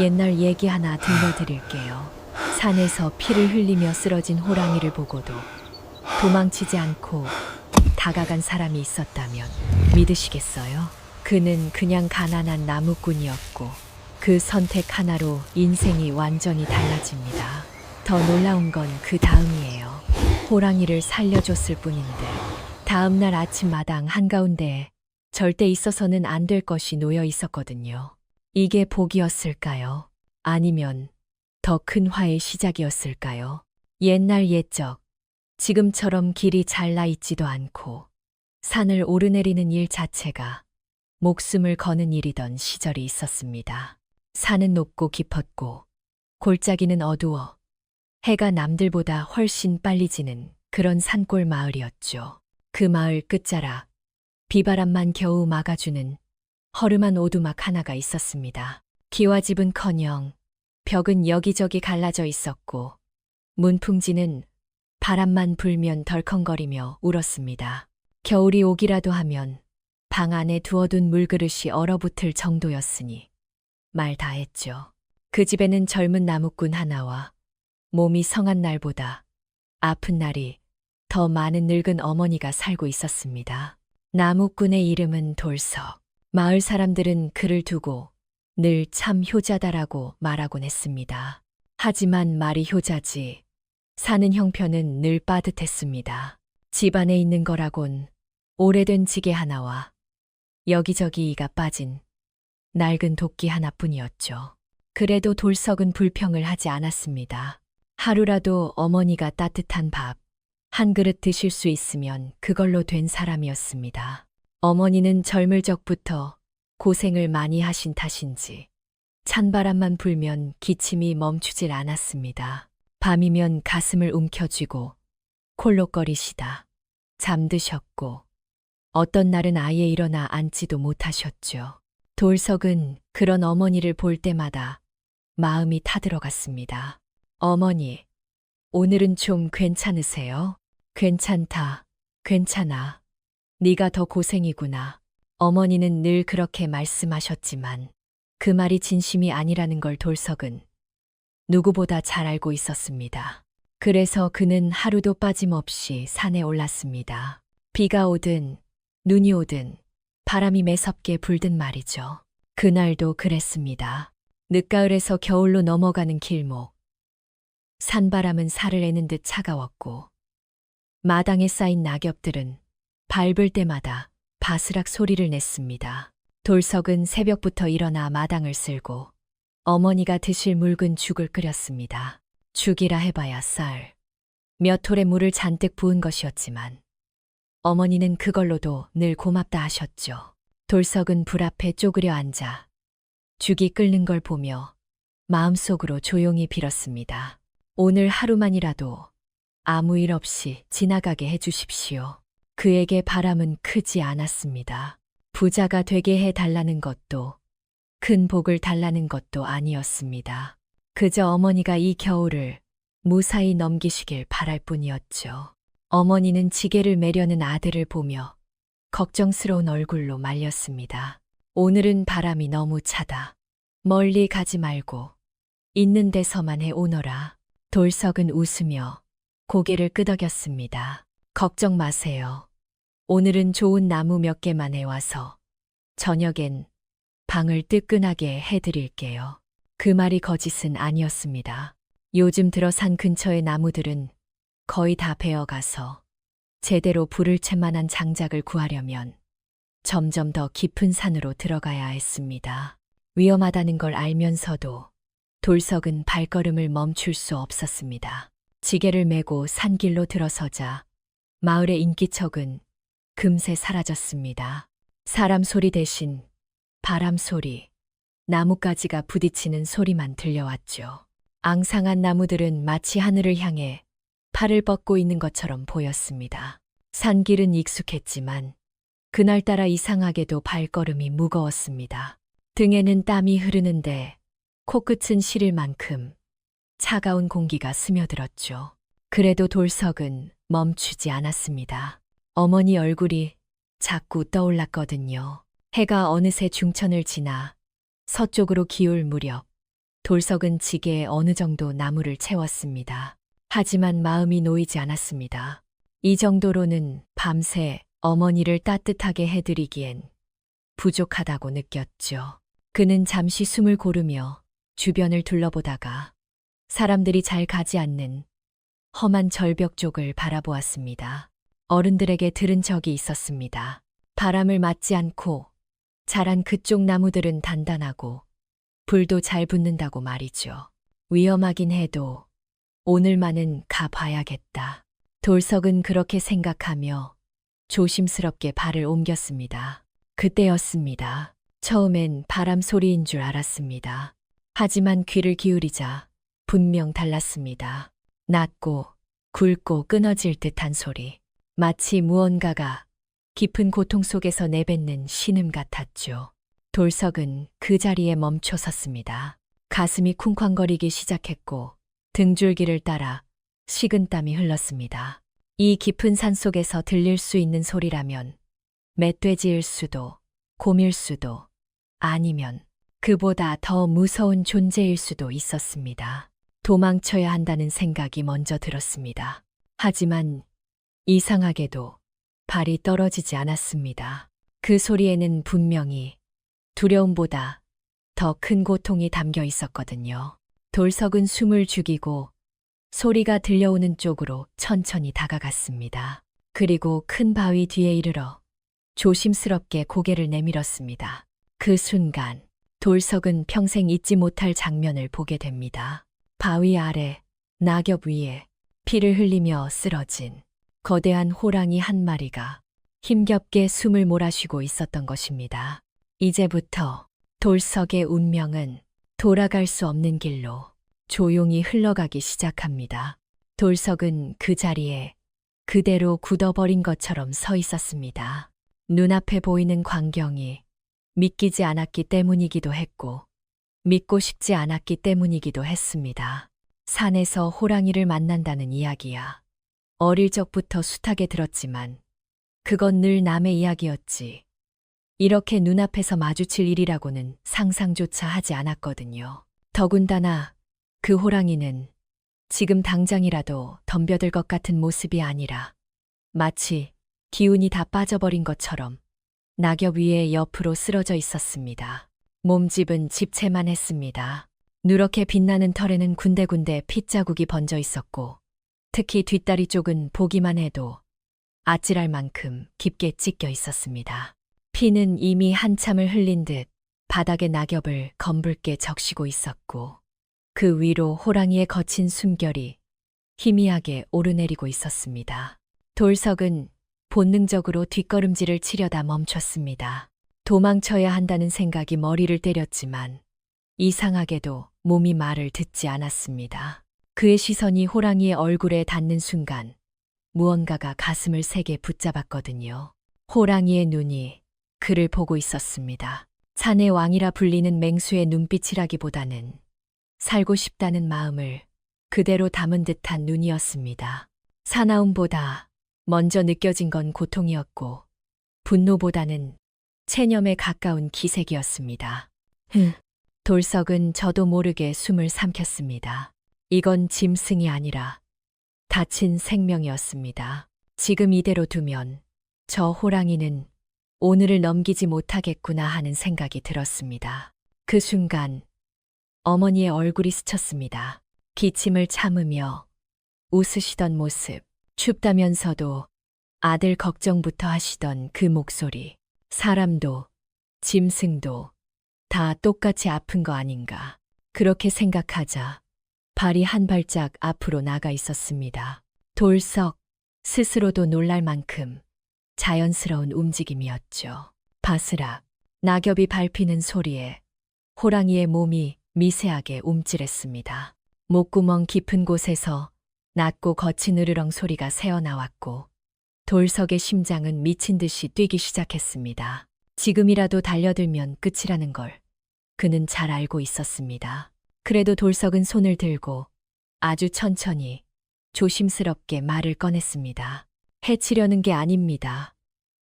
옛날 얘기 하나 들려드릴게요. 산에서 피를 흘리며 쓰러진 호랑이를 보고도 도망치지 않고 다가간 사람이 있었다면 믿으시겠어요? 그는 그냥 가난한 나무꾼이었고 그 선택 하나로 인생이 완전히 달라집니다. 더 놀라운 건 그 다음이에요. 호랑이를 살려줬을 뿐인데 다음 날 아침마당 한가운데에 절대 있어서는 안 될 것이 놓여 있었거든요. 이게 복이었을까요? 아니면 더 큰 화의 시작이었을까요? 옛날 옛적, 지금처럼 길이 잘나 있지도 않고 산을 오르내리는 일 자체가 목숨을 거는 일이던 시절이 있었습니다. 산은 높고 깊었고 골짜기는 어두워 해가 남들보다 훨씬 빨리 지는 그런 산골 마을이었죠. 그 마을 끝자락, 비바람만 겨우 막아주는 허름한 오두막 하나가 있었습니다. 기와집은커녕 벽은 여기저기 갈라져 있었고 문풍지는 바람만 불면 덜컹거리며 울었습니다. 겨울이 오기라도 하면 방 안에 두어둔 물그릇이 얼어붙을 정도였으니 말 다 했죠. 그 집에는 젊은 나무꾼 하나와 몸이 성한 날보다 아픈 날이 더 많은 늙은 어머니가 살고 있었습니다. 나무꾼의 이름은 돌석. 마을 사람들은 그를 두고 늘 참 효자다라고 말하곤 했습니다. 하지만 말이 효자지 사는 형편은 늘 빠듯했습니다. 집안에 있는 거라곤 오래된 지게 하나와 여기저기 이가 빠진 낡은 도끼 하나뿐이었죠. 그래도 돌석은 불평을 하지 않았습니다. 하루라도 어머니가 따뜻한 밥 한 그릇 드실 수 있으면 그걸로 된 사람이었습니다. 어머니는 젊을 적부터 고생을 많이 하신 탓인지 찬바람만 불면 기침이 멈추질 않았습니다. 밤이면 가슴을 움켜쥐고 콜록거리시다 잠드셨고 어떤 날은 아예 일어나 앉지도 못하셨죠. 돌석은 그런 어머니를 볼 때마다 마음이 타들어갔습니다. 어머니, 오늘은 좀 괜찮으세요? 괜찮다, 괜찮아. 네가 더 고생이구나. 어머니는 늘 그렇게 말씀하셨지만 그 말이 진심이 아니라는 걸 돌석은 누구보다 잘 알고 있었습니다. 그래서 그는 하루도 빠짐없이 산에 올랐습니다. 비가 오든 눈이 오든 바람이 매섭게 불든 말이죠. 그날도 그랬습니다. 늦가을에서 겨울로 넘어가는 길목. 산바람은 살을 내는 듯 차가웠고 마당에 쌓인 낙엽들은 밟을 때마다 바스락 소리를 냈습니다. 돌석은 새벽부터 일어나 마당을 쓸고 어머니가 드실 묽은 죽을 끓였습니다. 죽이라 해봐야 쌀. 몇 톨의 물을 잔뜩 부은 것이었지만 어머니는 그걸로도 늘 고맙다 하셨죠. 돌석은 불 앞에 쪼그려 앉아 죽이 끓는 걸 보며 마음속으로 조용히 빌었습니다. 오늘 하루만이라도 아무 일 없이 지나가게 해주십시오. 그에게 바람은 크지 않았습니다. 부자가 되게 해달라는 것도 큰 복을 달라는 것도 아니었습니다. 그저 어머니가 이 겨울을 무사히 넘기시길 바랄 뿐이었죠. 어머니는 지게를 매려는 아들을 보며 걱정스러운 얼굴로 말렸습니다. 오늘은 바람이 너무 차다. 멀리 가지 말고 있는 데서만 해 오너라. 돌석은 웃으며 고개를 끄덕였습니다. 걱정 마세요. 오늘은 좋은 나무 몇 개만 해와서 저녁엔 방을 뜨끈하게 해드릴게요. 그 말이 거짓은 아니었습니다. 요즘 들어 산 근처의 나무들은 거의 다 베어가서 제대로 불을 챈 만한 장작을 구하려면 점점 더 깊은 산으로 들어가야 했습니다. 위험하다는 걸 알면서도 돌석은 발걸음을 멈출 수 없었습니다. 지게를 메고 산길로 들어서자 마을의 인기척은 금세 사라졌습니다. 사람 소리 대신 바람 소리, 나뭇가지가 부딪히는 소리만 들려왔죠. 앙상한 나무들은 마치 하늘을 향해 팔을 뻗고 있는 것처럼 보였습니다. 산길은 익숙했지만 그날따라 이상하게도 발걸음이 무거웠습니다. 등에는 땀이 흐르는데 코끝은 시릴 만큼 차가운 공기가 스며들었죠. 그래도 돌석은 멈추지 않았습니다. 어머니 얼굴이 자꾸 떠올랐거든요. 해가 어느새 중천을 지나 서쪽으로 기울 무렵 돌석은 지게에 어느 정도 나무를 채웠습니다. 하지만 마음이 놓이지 않았습니다. 이 정도로는 밤새 어머니를 따뜻하게 해드리기엔 부족하다고 느꼈죠. 그는 잠시 숨을 고르며 주변을 둘러보다가 사람들이 잘 가지 않는 험한 절벽 쪽을 바라보았습니다. 어른들에게 들은 적이 있었습니다. 바람을 맞지 않고 자란 그쪽 나무들은 단단하고 불도 잘 붙는다고 말이죠. 위험하긴 해도 오늘만은 가봐야겠다. 돌석은 그렇게 생각하며 조심스럽게 발을 옮겼습니다. 그때였습니다. 처음엔 바람 소리인 줄 알았습니다. 하지만 귀를 기울이자 분명 달랐습니다. 낮고 굵고 끊어질 듯한 소리. 마치 무언가가 깊은 고통 속에서 내뱉는 신음 같았죠. 돌석은 그 자리에 멈춰 섰습니다. 가슴이 쿵쾅거리기 시작했고 등줄기를 따라 식은땀이 흘렀습니다. 이 깊은 산 속에서 들릴 수 있는 소리라면 멧돼지일 수도 곰일 수도 아니면 그보다 더 무서운 존재일 수도 있었습니다. 도망쳐야 한다는 생각이 먼저 들었습니다. 하지만 이상하게도 발이 떨어지지 않았습니다. 그 소리에는 분명히 두려움보다 더 큰 고통이 담겨 있었거든요. 돌석은 숨을 죽이고 소리가 들려오는 쪽으로 천천히 다가갔습니다. 그리고 큰 바위 뒤에 이르러 조심스럽게 고개를 내밀었습니다. 그 순간 돌석은 평생 잊지 못할 장면을 보게 됩니다. 바위 아래 낙엽 위에 피를 흘리며 쓰러진 거대한 호랑이 한 마리가 힘겹게 숨을 몰아쉬고 있었던 것입니다. 이제부터 돌석의 운명은 돌아갈 수 없는 길로 조용히 흘러가기 시작합니다. 돌석은 그 자리에 그대로 굳어버린 것처럼 서 있었습니다. 눈앞에 보이는 광경이 믿기지 않았기 때문이기도 했고 믿고 싶지 않았기 때문이기도 했습니다. 산에서 호랑이를 만난다는 이야기야. 어릴 적부터 숱하게 들었지만 그건 늘 남의 이야기였지. 이렇게 눈앞에서 마주칠 일이라고는 상상조차 하지 않았거든요. 더군다나 그 호랑이는 지금 당장이라도 덤벼들 것 같은 모습이 아니라 마치 기운이 다 빠져버린 것처럼 낙엽 위에 옆으로 쓰러져 있었습니다. 몸집은 집채만 했습니다. 누렇게 빛나는 털에는 군데군데 핏자국이 번져 있었고 특히 뒷다리 쪽은 보기만 해도 아찔할 만큼 깊게 찢겨 있었습니다. 피는 이미 한참을 흘린 듯 바닥에 낙엽을 검붉게 적시고 있었고 그 위로 호랑이의 거친 숨결이 희미하게 오르내리고 있었습니다. 돌석은 본능적으로 뒷걸음질을 치려다 멈췄습니다. 도망쳐야 한다는 생각이 머리를 때렸지만 이상하게도 몸이 말을 듣지 않았습니다. 그의 시선이 호랑이의 얼굴에 닿는 순간 무언가가 가슴을 세게 붙잡았거든요. 호랑이의 눈이 그를 보고 있었습니다. 산의 왕이라 불리는 맹수의 눈빛이라기보다는 살고 싶다는 마음을 그대로 담은 듯한 눈이었습니다. 사나움보다 먼저 느껴진 건 고통이었고 분노보다는 체념에 가까운 기색이었습니다. 돌석은 저도 모르게 숨을 삼켰습니다. 이건 짐승이 아니라 다친 생명이었습니다. 지금 이대로 두면 저 호랑이는 오늘을 넘기지 못하겠구나 하는 생각이 들었습니다. 그 순간 어머니의 얼굴이 스쳤습니다. 기침을 참으며 웃으시던 모습, 춥다면서도 아들 걱정부터 하시던 그 목소리, 사람도 짐승도 다 똑같이 아픈 거 아닌가. 그렇게 생각하자 발이 한 발짝 앞으로 나가 있었습니다. 돌석 스스로도 놀랄 만큼 자연스러운 움직임이었죠. 바스락, 낙엽이 밟히는 소리에 호랑이의 몸이 미세하게 움찔했습니다. 목구멍 깊은 곳에서 낮고 거친 으르렁 소리가 새어나왔고 돌석의 심장은 미친 듯이 뛰기 시작했습니다. 지금이라도 달려들면 끝이라는 걸 그는 잘 알고 있었습니다. 그래도 돌석은 손을 들고 아주 천천히 조심스럽게 말을 꺼냈습니다. 해치려는 게 아닙니다.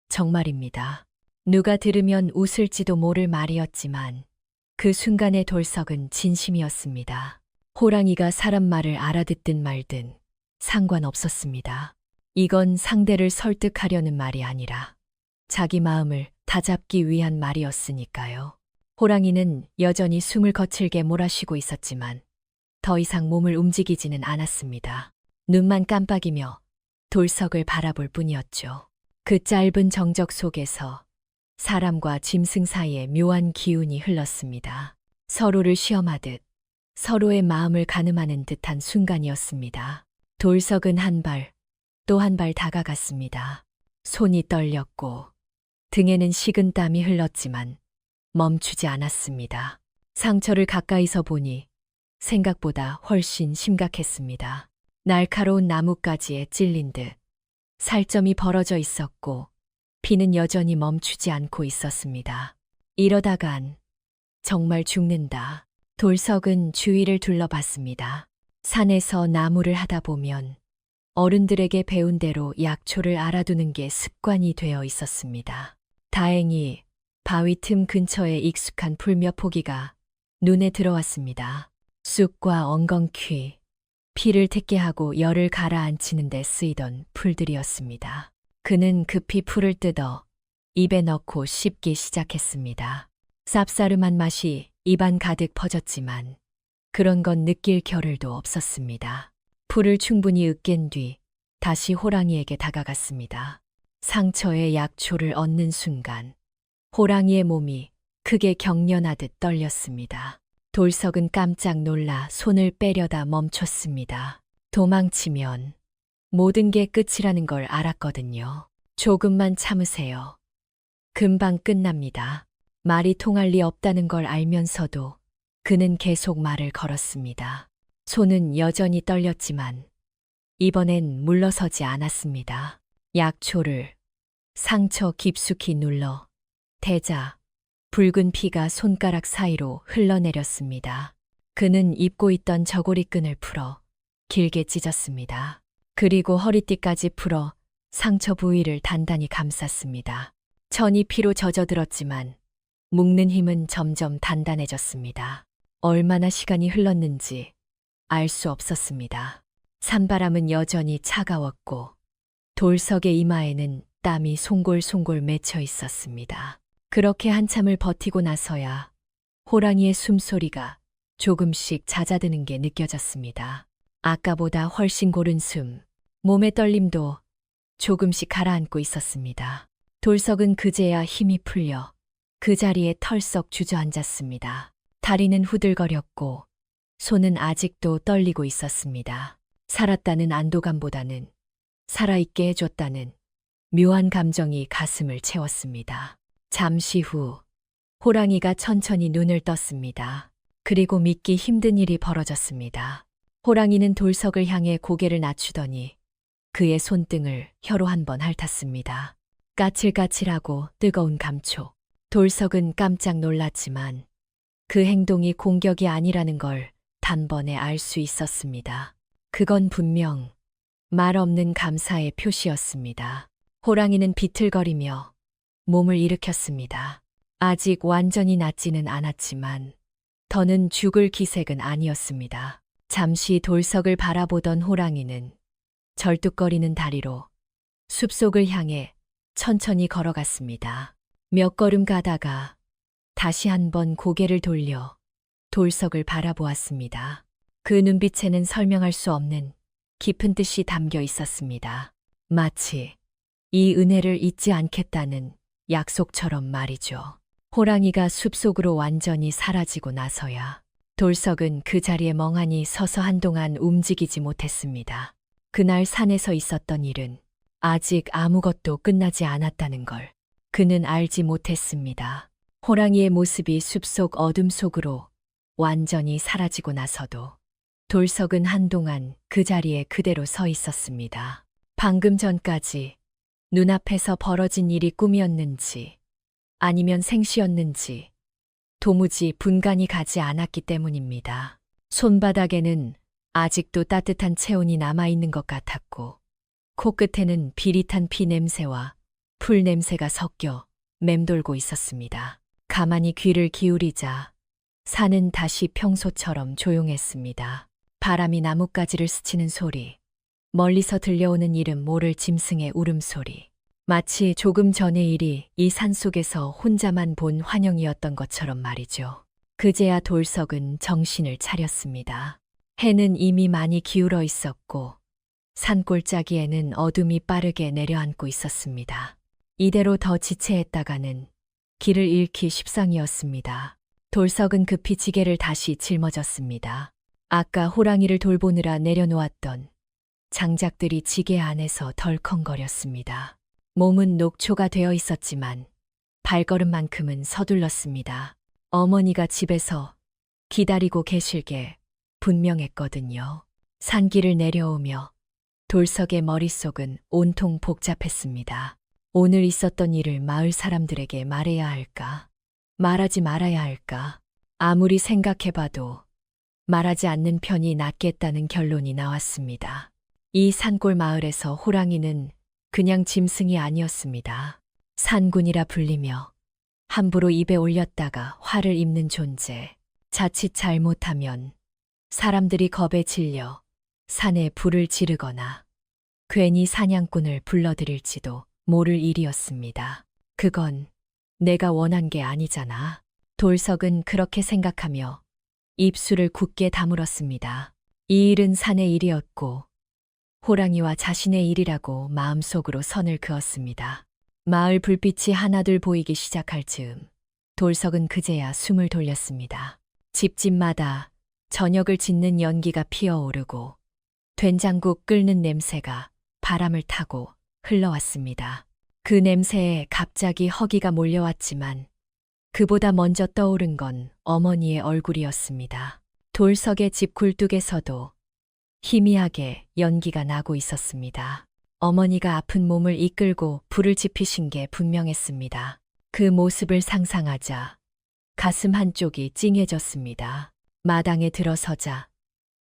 정말입니다. 누가 들으면 웃을지도 모를 말이었지만 그 순간의 돌석은 진심이었습니다. 호랑이가 사람 말을 알아듣든 말든 상관없었습니다. 이건 상대를 설득하려는 말이 아니라 자기 마음을 다잡기 위한 말이었으니까요. 호랑이는 여전히 숨을 거칠게 몰아쉬고 있었지만 더 이상 몸을 움직이지는 않았습니다. 눈만 깜빡이며 돌석을 바라볼 뿐이었죠. 그 짧은 정적 속에서 사람과 짐승 사이에 묘한 기운이 흘렀습니다. 서로를 시험하듯 서로의 마음을 가늠하는 듯한 순간이었습니다. 돌석은 한 발, 또 한 발 다가갔습니다. 손이 떨렸고 등에는 식은 땀이 흘렀지만 멈추지 않았습니다. 상처를 가까이서 보니 생각보다 훨씬 심각했습니다. 날카로운 나뭇가지에 찔린 듯 살점이 벌어져 있었고 피는 여전히 멈추지 않고 있었습니다. 이러다간 정말 죽는다. 돌석은 주위를 둘러봤습니다. 산에서 나무를 하다 보면 어른들에게 배운 대로 약초를 알아두는 게 습관이 되어 있었습니다. 다행히 바위 틈 근처에 익숙한 풀 몇 포기가 눈에 들어왔습니다. 쑥과 엉겅퀴, 피를 택게 하고 열을 가라앉히는 데 쓰이던 풀들이었습니다. 그는 급히 풀을 뜯어 입에 넣고 씹기 시작했습니다. 쌉싸름한 맛이 입안 가득 퍼졌지만 그런 건 느낄 겨를도 없었습니다. 풀을 충분히 으깬 뒤 다시 호랑이에게 다가갔습니다. 상처에 약초를 얹는 순간 호랑이의 몸이 크게 경련하듯 떨렸습니다. 돌석은 깜짝 놀라 손을 빼려다 멈췄습니다. 도망치면 모든 게 끝이라는 걸 알았거든요. 조금만 참으세요. 금방 끝납니다. 말이 통할 리 없다는 걸 알면서도 그는 계속 말을 걸었습니다. 손은 여전히 떨렸지만 이번엔 물러서지 않았습니다. 약초를 상처 깊숙이 눌러 대자 붉은 피가 손가락 사이로 흘러내렸습니다. 그는 입고 있던 저고리끈을 풀어 길게 찢었습니다. 그리고 허리띠까지 풀어 상처 부위를 단단히 감쌌습니다. 천이 피로 젖어들었지만 묶는 힘은 점점 단단해졌습니다. 얼마나 시간이 흘렀는지 알 수 없었습니다. 산바람은 여전히 차가웠고 돌석의 이마에는 땀이 송골송골 맺혀 있었습니다. 그렇게 한참을 버티고 나서야 호랑이의 숨소리가 조금씩 잦아드는 게 느껴졌습니다. 아까보다 훨씬 고른 숨, 몸의 떨림도 조금씩 가라앉고 있었습니다. 돌석은 그제야 힘이 풀려 그 자리에 털썩 주저앉았습니다. 다리는 후들거렸고 손은 아직도 떨리고 있었습니다. 살았다는 안도감보다는 살아있게 해줬다는 묘한 감정이 가슴을 채웠습니다. 잠시 후 호랑이가 천천히 눈을 떴습니다. 그리고 믿기 힘든 일이 벌어졌습니다. 호랑이는 돌석을 향해 고개를 낮추더니 그의 손등을 혀로 한번 핥았습니다. 까칠까칠하고 뜨거운 감촉. 돌석은 깜짝 놀랐지만 그 행동이 공격이 아니라는 걸 단번에 알 수 있었습니다. 그건 분명 말 없는 감사의 표시였습니다. 호랑이는 비틀거리며 몸을 일으켰습니다. 아직 완전히 낫지는 않았지만 더는 죽을 기색은 아니었습니다. 잠시 돌석을 바라보던 호랑이는 절뚝거리는 다리로 숲속을 향해 천천히 걸어갔습니다. 몇 걸음 가다가 다시 한번 고개를 돌려 돌석을 바라보았습니다. 그 눈빛에는 설명할 수 없는 깊은 뜻이 담겨 있었습니다. 마치 이 은혜를 잊지 않겠다는 약속처럼 말이죠. 호랑이가 숲속으로 완전히 사라지고 나서야 돌석은 그 자리에 멍하니 서서 한동안 움직이지 못했습니다. 그날 산에서 있었던 일은 아직 아무것도 끝나지 않았다는 걸 그는 알지 못했습니다. 호랑이의 모습이 숲속 어둠 속으로 완전히 사라지고 나서도 돌석은 한동안 그 자리에 그대로 서 있었습니다. 방금 전까지 눈앞에서 벌어진 일이 꿈이었는지 아니면 생시였는지 도무지 분간이 가지 않았기 때문입니다. 손바닥에는 아직도 따뜻한 체온이 남아있는 것 같았고 코끝에는 비릿한 피 냄새와 풀 냄새가 섞여 맴돌고 있었습니다. 가만히 귀를 기울이자 산은 다시 평소처럼 조용했습니다. 바람이 나뭇가지를 스치는 소리, 멀리서 들려오는 이름 모를 짐승의 울음소리. 마치 조금 전의 일이 이 산속에서 혼자만 본 환영이었던 것처럼 말이죠. 그제야 돌석은 정신을 차렸습니다. 해는 이미 많이 기울어 있었고 산골짜기에는 어둠이 빠르게 내려앉고 있었습니다. 이대로 더 지체했다가는 길을 잃기 십상이었습니다. 돌석은 급히 지게를 다시 짊어졌습니다. 아까 호랑이를 돌보느라 내려놓았던 장작들이 지게 안에서 덜컹거렸습니다. 몸은 녹초가 되어 있었지만 발걸음만큼은 서둘렀습니다. 어머니가 집에서 기다리고 계실 게 분명했거든요. 산길을 내려오며 돌석의 머릿속은 온통 복잡했습니다. 오늘 있었던 일을 마을 사람들에게 말해야 할까? 말하지 말아야 할까? 아무리 생각해봐도 말하지 않는 편이 낫겠다는 결론이 나왔습니다. 이 산골 마을에서 호랑이는 그냥 짐승이 아니었습니다. 산군이라 불리며 함부로 입에 올렸다가 화를 입는 존재. 자칫 잘못하면 사람들이 겁에 질려 산에 불을 지르거나 괜히 사냥꾼을 불러들일지도 모를 일이었습니다. 그건 내가 원한 게 아니잖아. 돌석은 그렇게 생각하며 입술을 굳게 다물었습니다. 이 일은 산의 일이었고 호랑이와 자신의 일이라고 마음속으로 선을 그었습니다. 마을 불빛이 하나둘 보이기 시작할 즈음 돌석은 그제야 숨을 돌렸습니다. 집집마다 저녁을 짓는 연기가 피어오르고 된장국 끓는 냄새가 바람을 타고 흘러왔습니다. 그 냄새에 갑자기 허기가 몰려왔지만 그보다 먼저 떠오른 건 어머니의 얼굴이었습니다. 돌석의 집 굴뚝에서도 희미하게 연기가 나고 있었습니다. 어머니가 아픈 몸을 이끌고 불을 지피신 게 분명했습니다. 그 모습을 상상하자 가슴 한쪽이 찡해졌습니다. 마당에 들어서자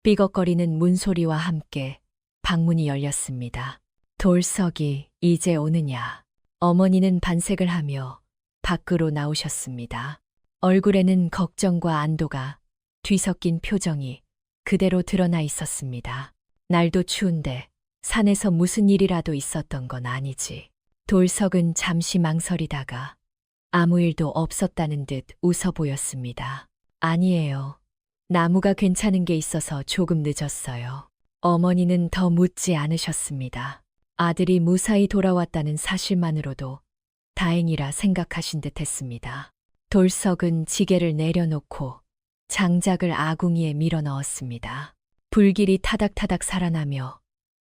삐걱거리는 문소리와 함께 방문이 열렸습니다. 돌석이 이제 오느냐. 어머니는 반색을 하며 밖으로 나오셨습니다. 얼굴에는 걱정과 안도가 뒤섞인 표정이 그대로 드러나 있었습니다. 날도 추운데 산에서 무슨 일이라도 있었던 건 아니지. 돌석은 잠시 망설이다가 아무 일도 없었다는 듯 웃어 보였습니다. 아니에요. 나무가 괜찮은 게 있어서 조금 늦었어요. 어머니는 더 묻지 않으셨습니다. 아들이 무사히 돌아왔다는 사실만으로도 다행이라 생각하신 듯 했습니다. 돌석은 지게를 내려놓고 장작을 아궁이에 밀어 넣었습니다. 불길이 타닥타닥 살아나며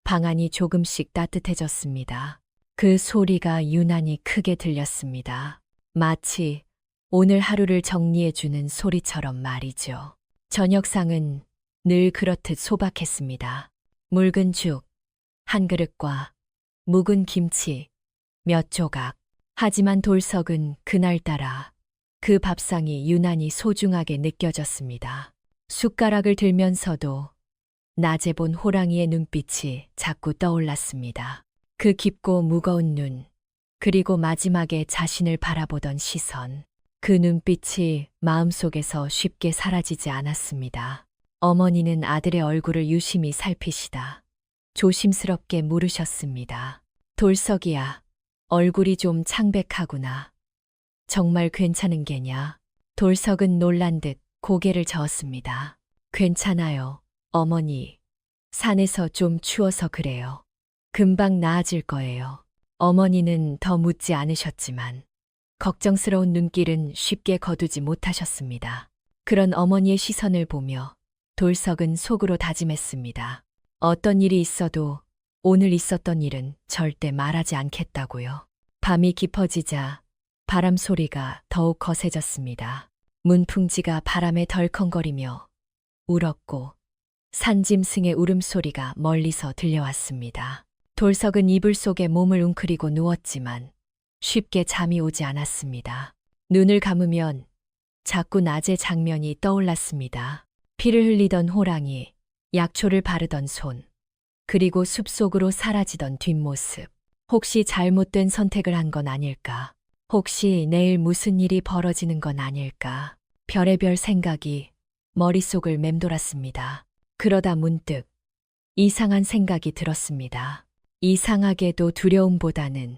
방안이 조금씩 따뜻해졌습니다. 그 소리가 유난히 크게 들렸습니다. 마치 오늘 하루를 정리해주는 소리처럼 말이죠. 저녁상은 늘 그렇듯 소박했습니다. 묽은 죽, 한 그릇과 묵은 김치, 몇 조각. 하지만 돌석은 그날따라 그 밥상이 유난히 소중하게 느껴졌습니다. 숟가락을 들면서도 낮에 본 호랑이의 눈빛이 자꾸 떠올랐습니다. 그 깊고 무거운 눈, 그리고 마지막에 자신을 바라보던 시선. 그 눈빛이 마음속에서 쉽게 사라지지 않았습니다. 어머니는 아들의 얼굴을 유심히 살피시다 조심스럽게 물으셨습니다. 돌석이야, 얼굴이 좀 창백하구나. 정말 괜찮은 게냐? 돌석은 놀란 듯 고개를 저었습니다. 괜찮아요, 어머니. 산에서 좀 추워서 그래요. 금방 나아질 거예요. 어머니는 더 묻지 않으셨지만 걱정스러운 눈길은 쉽게 거두지 못하셨습니다. 그런 어머니의 시선을 보며 돌석은 속으로 다짐했습니다. 어떤 일이 있어도 오늘 있었던 일은 절대 말하지 않겠다고요. 밤이 깊어지자 바람 소리가 더욱 거세졌습니다. 문풍지가 바람에 덜컹거리며 울었고 산짐승의 울음소리가 멀리서 들려왔습니다. 돌석은 이불 속에 몸을 웅크리고 누웠지만 쉽게 잠이 오지 않았습니다. 눈을 감으면 자꾸 낮의 장면이 떠올랐습니다. 피를 흘리던 호랑이, 약초를 바르던 손, 그리고 숲속으로 사라지던 뒷모습. 혹시 잘못된 선택을 한 건 아닐까? 혹시 내일 무슨 일이 벌어지는 건 아닐까? 별의별 생각이 머릿속을 맴돌았습니다. 그러다 문득 이상한 생각이 들었습니다. 이상하게도 두려움보다는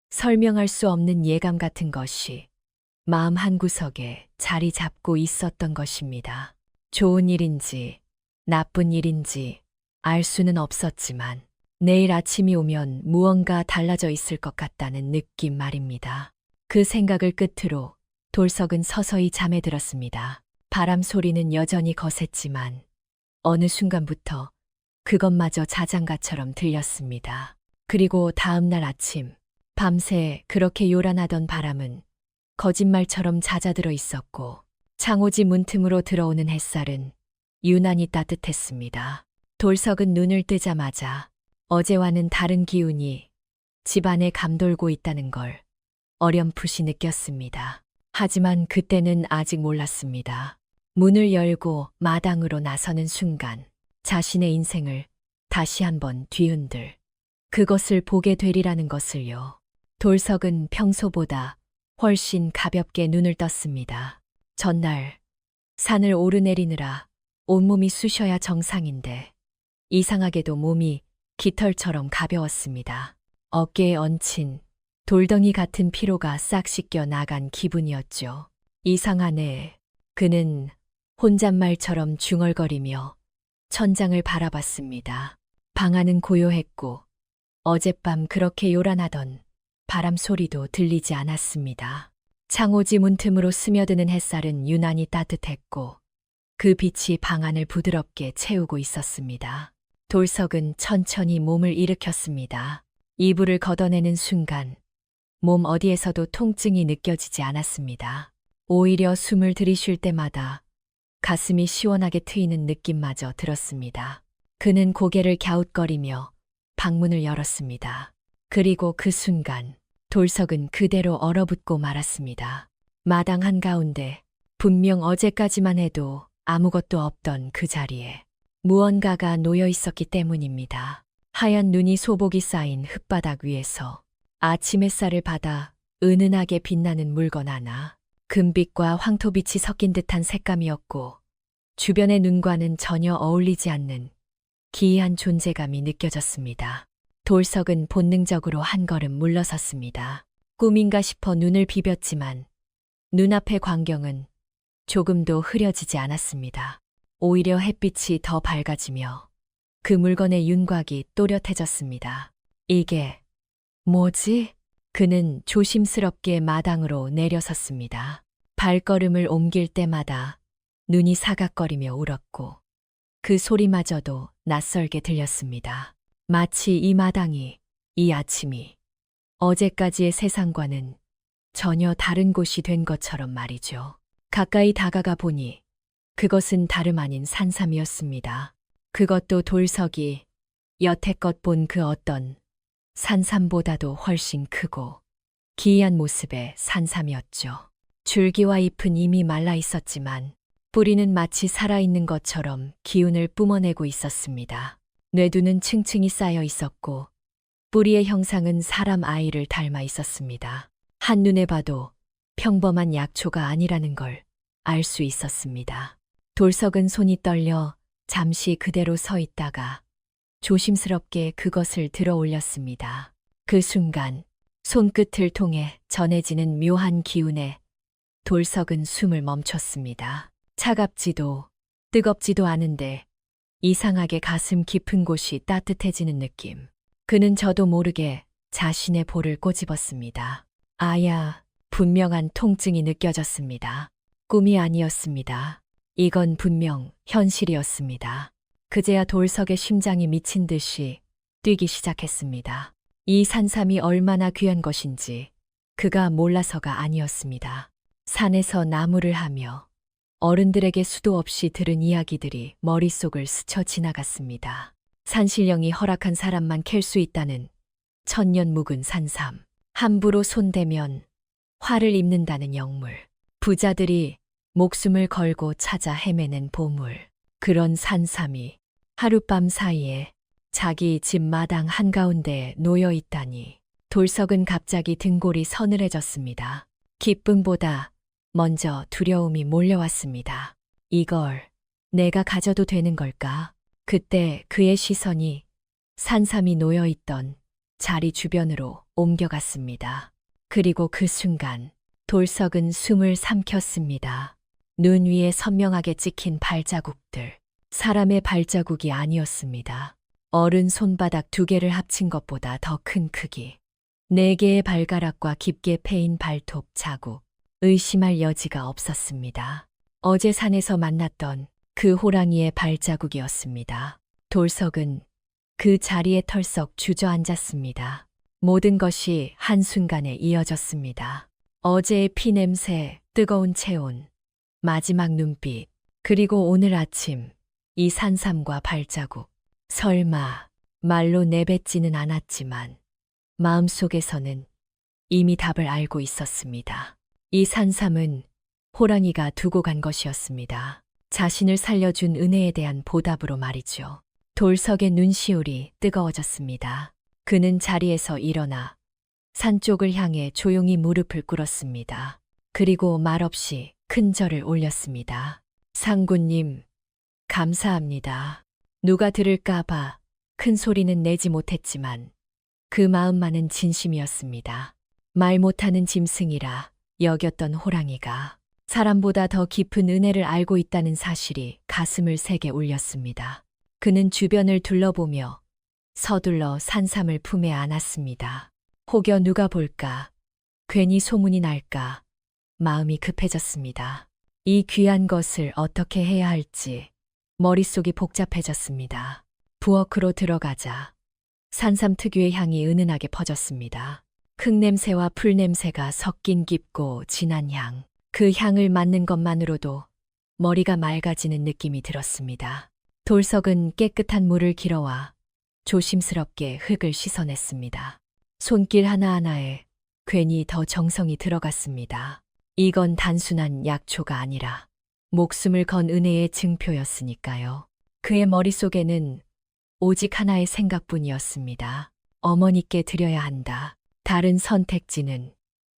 설명할 수 없는 예감 같은 것이 마음 한구석에 자리 잡고 있었던 것입니다. 좋은 일인지 나쁜 일인지 알 수는 없었지만 내일 아침이 오면 무언가 달라져 있을 것 같다는 느낌 말입니다. 그 생각을 끝으로 돌석은 서서히 잠에 들었습니다. 바람 소리는 여전히 거셌지만 어느 순간부터 그것마저 자장가처럼 들렸습니다. 그리고 다음 날 아침, 밤새 그렇게 요란하던 바람은 거짓말처럼 잦아들어 있었고 창호지 문틈으로 들어오는 햇살은 유난히 따뜻했습니다. 돌석은 눈을 뜨자마자 어제와는 다른 기운이 집안에 감돌고 있다는 걸 어렴풋이 느꼈습니다. 하지만 그때는 아직 몰랐습니다. 문을 열고 마당으로 나서는 순간 자신의 인생을 다시 한번 뒤흔들 그것을 보게 되리라는 것을요. 돌석은 평소보다 훨씬 가볍게 눈을 떴습니다. 전날 산을 오르내리느라 온몸이 쑤셔야 정상인데 이상하게도 몸이 깃털처럼 가벼웠습니다. 어깨에 얹힌 돌덩이 같은 피로가 싹 씻겨 나간 기분이었죠. 이상하네. 그는 혼잣말처럼 중얼거리며 천장을 바라봤습니다. 방 안은 고요했고 어젯밤 그렇게 요란하던 바람 소리도 들리지 않았습니다. 창호지 문틈으로 스며드는 햇살은 유난히 따뜻했고 그 빛이 방 안을 부드럽게 채우고 있었습니다. 돌석은 천천히 몸을 일으켰습니다. 이불을 걷어내는 순간 몸 어디에서도 통증이 느껴지지 않았습니다. 오히려 숨을 들이쉴 때마다 가슴이 시원하게 트이는 느낌마저 들었습니다. 그는 고개를 갸웃거리며 방문을 열었습니다. 그리고 그 순간 돌석은 그대로 얼어붙고 말았습니다. 마당 한가운데 분명 어제까지만 해도 아무것도 없던 그 자리에 무언가가 놓여 있었기 때문입니다. 하얀 눈이 소복이 쌓인 흙바닥 위에서 아침 햇살을 받아 은은하게 빛나는 물건 하나. 금빛과 황토빛이 섞인 듯한 색감이었고 주변의 눈과는 전혀 어울리지 않는 기이한 존재감이 느껴졌습니다. 돌석은 본능적으로 한 걸음 물러섰습니다. 꿈인가 싶어 눈을 비볐지만 눈앞의 광경은 조금도 흐려지지 않았습니다. 오히려 햇빛이 더 밝아지며 그 물건의 윤곽이 또렷해졌습니다. 이게 뭐지? 그는 조심스럽게 마당으로 내려섰습니다. 발걸음을 옮길 때마다 눈이 사각거리며 울었고 그 소리마저도 낯설게 들렸습니다. 마치 이 마당이, 이 아침이 어제까지의 세상과는 전혀 다른 곳이 된 것처럼 말이죠. 가까이 다가가 보니 그것은 다름 아닌 산삼이었습니다. 그것도 돌석이 여태껏 본 그 어떤 산삼보다도 훨씬 크고 기이한 모습의 산삼이었죠. 줄기와 잎은 이미 말라 있었지만 뿌리는 마치 살아있는 것처럼 기운을 뿜어내고 있었습니다. 뇌두는 층층이 쌓여 있었고 뿌리의 형상은 사람 아이를 닮아 있었습니다. 한눈에 봐도 평범한 약초가 아니라는 걸 알 수 있었습니다. 돌석은 손이 떨려 잠시 그대로 서 있다가 조심스럽게 그것을 들어 올렸습니다. 그 순간 손끝을 통해 전해지는 묘한 기운에 돌석은 숨을 멈췄습니다. 차갑지도 뜨겁지도 않은데 이상하게 가슴 깊은 곳이 따뜻해지는 느낌. 그는 저도 모르게 자신의 볼을 꼬집었습니다. 아야, 분명한 통증이 느껴졌습니다. 꿈이 아니었습니다. 이건 분명 현실이었습니다. 그제야 돌석의 심장이 미친 듯이 뛰기 시작했습니다. 이 산삼이 얼마나 귀한 것인지 그가 몰라서가 아니었습니다. 산에서 나무를 하며 어른들에게 수도 없이 들은 이야기들이 머릿속을 스쳐 지나갔습니다. 산신령이 허락한 사람만 캘 수 있다는 천년 묵은 산삼, 함부로 손대면 화를 입는다는 영물, 부자들이 목숨을 걸고 찾아 헤매는 보물, 그런 산삼이 하룻밤 사이에 자기 집 마당 한가운데에 놓여 있다니. 돌석은 갑자기 등골이 서늘해졌습니다. 기쁨보다 먼저 두려움이 몰려왔습니다. 이걸 내가 가져도 되는 걸까? 그때 그의 시선이 산삼이 놓여있던 자리 주변으로 옮겨갔습니다. 그리고 그 순간 돌석은 숨을 삼켰습니다. 눈 위에 선명하게 찍힌 발자국들. 사람의 발자국이 아니었습니다. 어른 손바닥 2개를 합친 것보다 더 큰 크기. 4개의 발가락과 깊게 패인 발톱 자국. 의심할 여지가 없었습니다. 어제 산에서 만났던 그 호랑이의 발자국이었습니다. 돌석은 그 자리에 털썩 주저앉았습니다. 모든 것이 한순간에 이어졌습니다. 어제의 피냄새, 뜨거운 체온, 마지막 눈빛, 그리고 오늘 아침 이 산삼과 발자국. 설마 말로 내뱉지는 않았지만 마음속에서는 이미 답을 알고 있었습니다. 이 산삼은 호랑이가 두고 간 것이었습니다. 자신을 살려준 은혜에 대한 보답으로 말이죠. 돌석의 눈시울이 뜨거워졌습니다. 그는 자리에서 일어나 산 쪽을 향해 조용히 무릎을 꿇었습니다. 그리고 말없이 큰 절을 올렸습니다. 상구님, 감사합니다. 누가 들을까봐 큰 소리는 내지 못했지만 그 마음만은 진심이었습니다. 말 못하는 짐승이라 여겼던 호랑이가 사람보다 더 깊은 은혜를 알고 있다는 사실이 가슴을 세게 울렸습니다. 그는 주변을 둘러보며 서둘러 산삼을 품에 안았습니다. 혹여 누가 볼까, 괜히 소문이 날까, 마음이 급해졌습니다. 이 귀한 것을 어떻게 해야 할지 머릿속이 복잡해졌습니다. 부엌으로 들어가자 산삼 특유의 향이 은은하게 퍼졌습니다. 흙냄새와 풀냄새가 섞인 깊고 진한 향. 그 향을 맡는 것만으로도 머리가 맑아지는 느낌이 들었습니다. 돌석은 깨끗한 물을 길어와 조심스럽게 흙을 씻어냈습니다. 손길 하나하나에 괜히 더 정성이 들어갔습니다. 이건 단순한 약초가 아니라 목숨을 건 은혜의 증표였으니까요. 그의 머릿속에는 오직 하나의 생각뿐이었습니다. 어머니께 드려야 한다. 다른 선택지는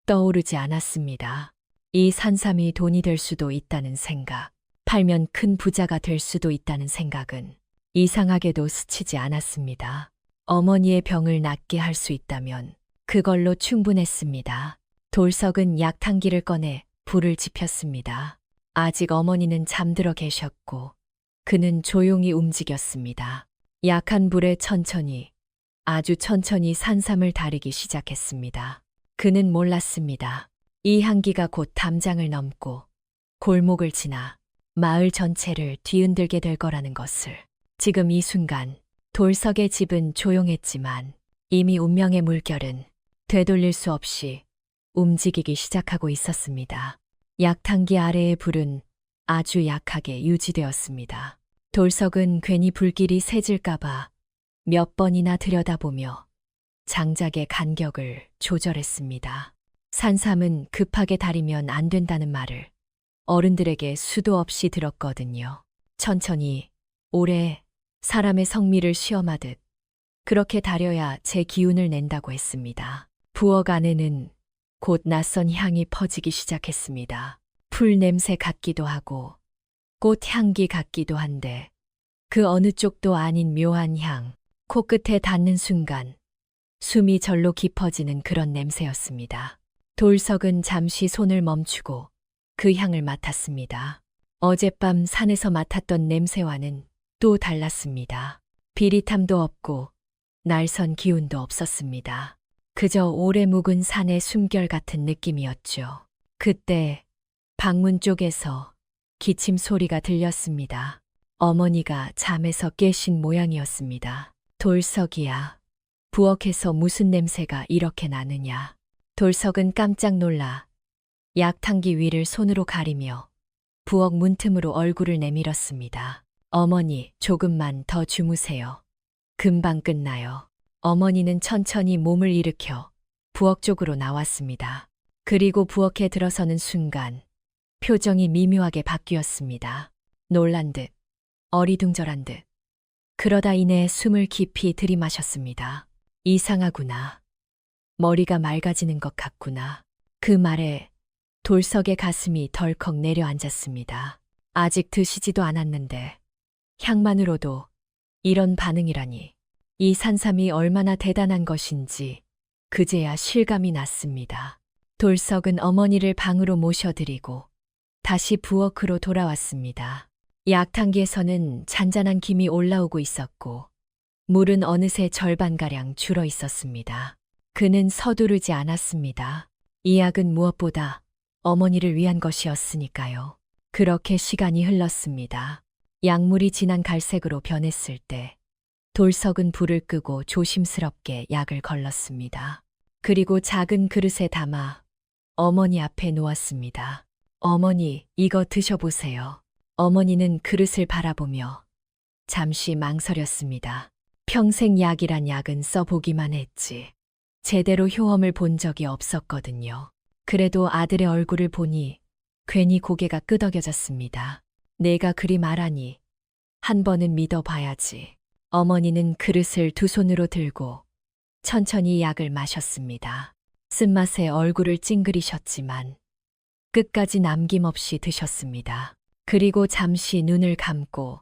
떠오르지 않았습니다. 이 산삼이 돈이 될 수도 있다는 생각, 팔면 큰 부자가 될 수도 있다는 생각은 이상하게도 스치지 않았습니다. 어머니의 병을 낫게 할 수 있다면 그걸로 충분했습니다. 돌석은 약탕기를 꺼내 불을 지폈습니다. 아직 어머니는 잠들어 계셨고 그는 조용히 움직였습니다. 약한 불에 천천히, 아주 천천히 산삼을 다리기 시작했습니다. 그는 몰랐습니다. 이 향기가 곧 담장을 넘고 골목을 지나 마을 전체를 뒤흔들게 될 거라는 것을. 지금 이 순간 돌석의 집은 조용했지만 이미 운명의 물결은 되돌릴 수 없이 움직이기 시작하고 있었습니다. 약탕기 아래의 불은 아주 약하게 유지되었습니다. 돌석은 괜히 불길이 새질까봐 몇 번이나 들여다보며 장작의 간격을 조절했습니다. 산삼은 급하게 다리면 안 된다는 말을 어른들에게 수도 없이 들었거든요. 천천히, 오래, 사람의 성미를 시험하듯 그렇게 다려야 제 기운을 낸다고 했습니다. 부엌 안에는 곧 낯선 향이 퍼지기 시작했습니다. 풀 냄새 같기도 하고 꽃 향기 같기도 한데 그 어느 쪽도 아닌 묘한 향, 코끝에 닿는 순간 숨이 절로 깊어지는 그런 냄새였습니다. 돌석은 잠시 손을 멈추고 그 향을 맡았습니다. 어젯밤 산에서 맡았던 냄새와는 또 달랐습니다. 비릿함도 없고 날선 기운도 없었습니다. 그저 오래 묵은 산의 숨결 같은 느낌이었죠. 그때 방문 쪽에서 기침 소리가 들렸습니다. 어머니가 잠에서 깨신 모양이었습니다. 돌석이야. 부엌에서 무슨 냄새가 이렇게 나느냐. 돌석은 깜짝 놀라 약탕기 위를 손으로 가리며 부엌 문틈으로 얼굴을 내밀었습니다. 어머니, 조금만 더 주무세요. 금방 끝나요. 어머니는 천천히 몸을 일으켜 부엌 쪽으로 나왔습니다. 그리고 부엌에 들어서는 순간 표정이 미묘하게 바뀌었습니다. 놀란 듯, 어리둥절한 듯. 그러다 이내 숨을 깊이 들이마셨습니다. 이상하구나. 머리가 맑아지는 것 같구나. 그 말에 돌석의 가슴이 덜컥 내려앉았습니다. 아직 드시지도 않았는데 향만으로도 이런 반응이라니. 이 산삼이 얼마나 대단한 것인지 그제야 실감이 났습니다. 돌석은 어머니를 방으로 모셔드리고 다시 부엌으로 돌아왔습니다. 약탕기에서는 잔잔한 김이 올라오고 있었고 물은 어느새 절반가량 줄어 있었습니다. 그는 서두르지 않았습니다. 이 약은 무엇보다 어머니를 위한 것이었으니까요. 그렇게 시간이 흘렀습니다. 약물이 진한 갈색으로 변했을 때 돌석은 불을 끄고 조심스럽게 약을 걸렀습니다. 그리고 작은 그릇에 담아 어머니 앞에 놓았습니다. 어머니, 이거 드셔보세요. 어머니는 그릇을 바라보며 잠시 망설였습니다. 평생 약이란 약은 써보기만 했지. 제대로 효험을 본 적이 없었거든요. 그래도 아들의 얼굴을 보니 괜히 고개가 끄덕여졌습니다. 내가 그리 말하니 한 번은 믿어봐야지. 어머니는 그릇을 두 손으로 들고 천천히 약을 마셨습니다. 쓴맛에 얼굴을 찡그리셨지만 끝까지 남김없이 드셨습니다. 그리고 잠시 눈을 감고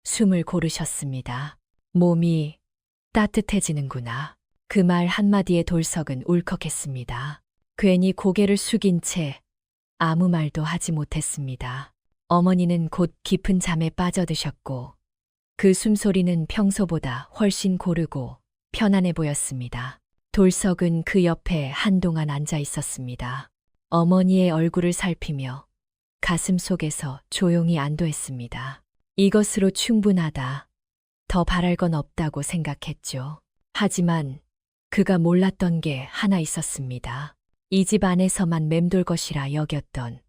숨을 고르셨습니다. 몸이 따뜻해지는구나. 그 말 한마디에 돌석은 울컥했습니다. 괜히 고개를 숙인 채 아무 말도 하지 못했습니다. 어머니는 곧 깊은 잠에 빠져드셨고 그 숨소리는 평소보다 훨씬 고르고 편안해 보였습니다. 돌석은 그 옆에 한동안 앉아 있었습니다. 어머니의 얼굴을 살피며 가슴 속에서 조용히 안도했습니다. 이것으로 충분하다. 더 바랄 건 없다고 생각했죠. 하지만 그가 몰랐던 게 하나 있었습니다. 이 집 안에서만 맴돌 것이라 여겼던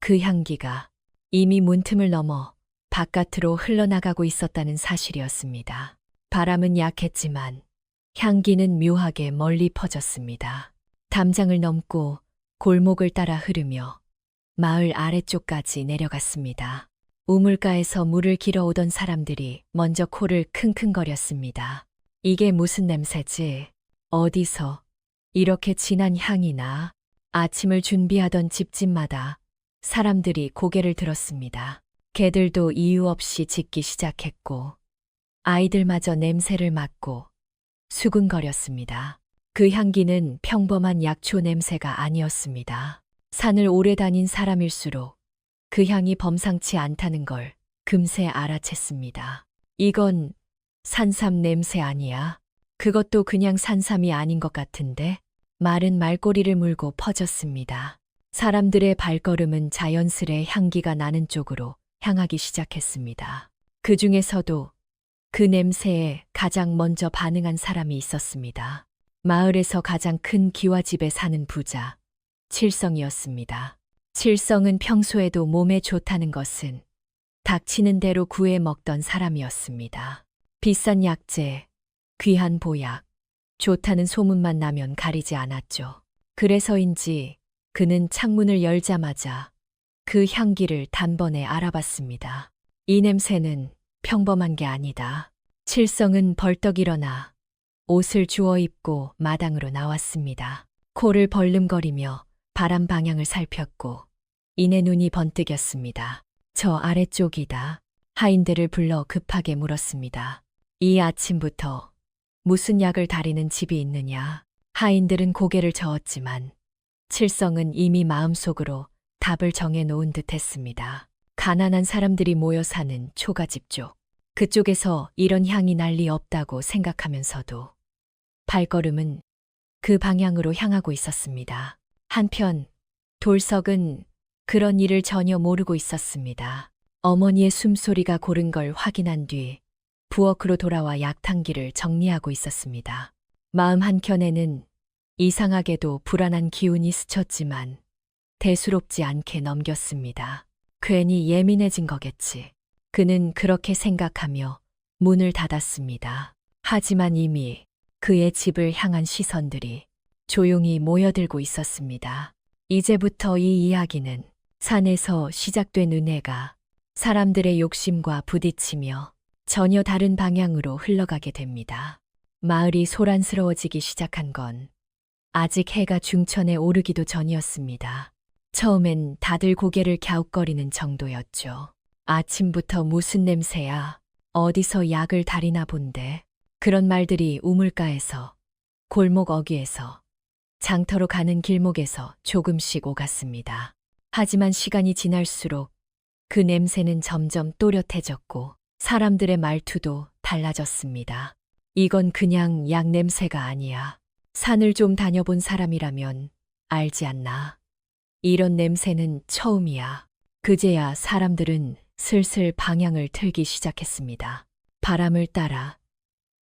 그 향기가 이미 문틈을 넘어 바깥으로 흘러나가고 있었다는 사실이었습니다. 바람은 약했지만 향기는 묘하게 멀리 퍼졌습니다. 담장을 넘고 골목을 따라 흐르며 마을 아래쪽까지 내려갔습니다. 우물가에서 물을 길어오던 사람들이 먼저 코를 킁킁거렸습니다. 이게 무슨 냄새지? 어디서 이렇게 진한 향이 나? 아침을 준비하던 집집마다 사람들이 고개를 들었습니다. 개들도 이유 없이 짖기 시작했고 아이들마저 냄새를 맡고 수근거렸습니다. 그 향기는 평범한 약초 냄새가 아니었습니다. 산을 오래 다닌 사람일수록 그 향이 범상치 않다는 걸 금세 알아챘습니다. 이건 산삼 냄새 아니야. 그것도 그냥 산삼이 아닌 것 같은데. 말은 말꼬리를 물고 퍼졌습니다. 사람들의 발걸음은 자연스레 향기가 나는 쪽으로 향하기 시작했습니다. 그 중에서도 그 냄새에 가장 먼저 반응한 사람이 있었습니다. 마을에서 가장 큰 기와집에 사는 부자, 칠성이었습니다. 칠성은 평소에도 몸에 좋다는 것은 닥치는 대로 구해 먹던 사람이었습니다. 비싼 약재, 귀한 보약, 좋다는 소문만 나면 가리지 않았죠. 그래서인지 그는 창문을 열자마자 그 향기를 단번에 알아봤습니다. 이 냄새는 평범한 게 아니다. 칠성은 벌떡 일어나 옷을 주워 입고 마당으로 나왔습니다. 코를 벌름거리며 바람 방향을 살폈고 이내 눈이 번뜩였습니다. 저 아래쪽이다. 하인들을 불러 급하게 물었습니다. 이 아침부터 무슨 약을 다리는 집이 있느냐? 하인들은 고개를 저었지만 칠성은 이미 마음속으로 답을 정해놓은 듯했습니다. 가난한 사람들이 모여 사는 초가집 쪽. 그쪽에서 이런 향이 날 리 없다고 생각하면서도 발걸음은 그 방향으로 향하고 있었습니다. 한편 돌석은 그런 일을 전혀 모르고 있었습니다. 어머니의 숨소리가 고른 걸 확인한 뒤 부엌으로 돌아와 약탕기를 정리하고 있었습니다. 마음 한켠에는 이상하게도 불안한 기운이 스쳤지만 대수롭지 않게 넘겼습니다. 괜히 예민해진 거겠지. 그는 그렇게 생각하며 문을 닫았습니다. 하지만 이미 그의 집을 향한 시선들이 조용히 모여들고 있었습니다. 이제부터 이 이야기는 산에서 시작된 은혜가 사람들의 욕심과 부딪히며 전혀 다른 방향으로 흘러가게 됩니다. 마을이 소란스러워지기 시작한 건 아직 해가 중천에 오르기도 전이었습니다. 처음엔 다들 고개를 갸웃거리는 정도였죠. 아침부터 무슨 냄새야? 어디서 약을 다리나 본데? 그런 말들이 우물가에서, 골목 어귀에서, 장터로 가는 길목에서 조금씩 오갔습니다. 하지만 시간이 지날수록 그 냄새는 점점 또렷해졌고 사람들의 말투도 달라졌습니다. 이건 그냥 약 냄새가 아니야. 산을 좀 다녀본 사람이라면 알지 않나? 이런 냄새는 처음이야. 그제야 사람들은 슬슬 방향을 틀기 시작했습니다. 바람을 따라,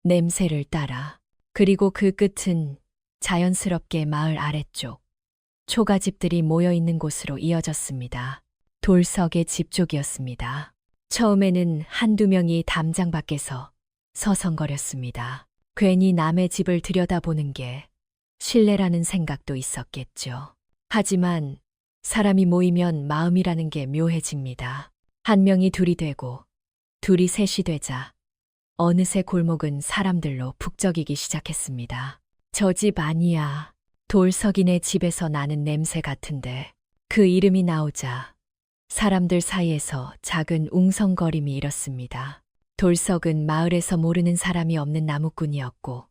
냄새를 따라, 그리고 그 끝은 자연스럽게 마을 아래쪽, 초가집들이 모여 있는 곳으로 이어졌습니다. 돌석의 집 쪽이었습니다. 처음에는 한두 명이 담장 밖에서 서성거렸습니다. 괜히 남의 집을 들여다보는 게 실례라는 생각도 있었겠죠. 하지만 사람이 모이면 마음이라는 게 묘해집니다. 한 명이 둘이 되고 둘이 셋이 되자 어느새 골목은 사람들로 북적이기 시작했습니다. 저 집 아니야. 돌석이네 집에서 나는 냄새 같은데. 그 이름이 나오자 사람들 사이에서 작은 웅성거림이 일었습니다. 돌석은 마을에서 모르는 사람이 없는 나무꾼이었고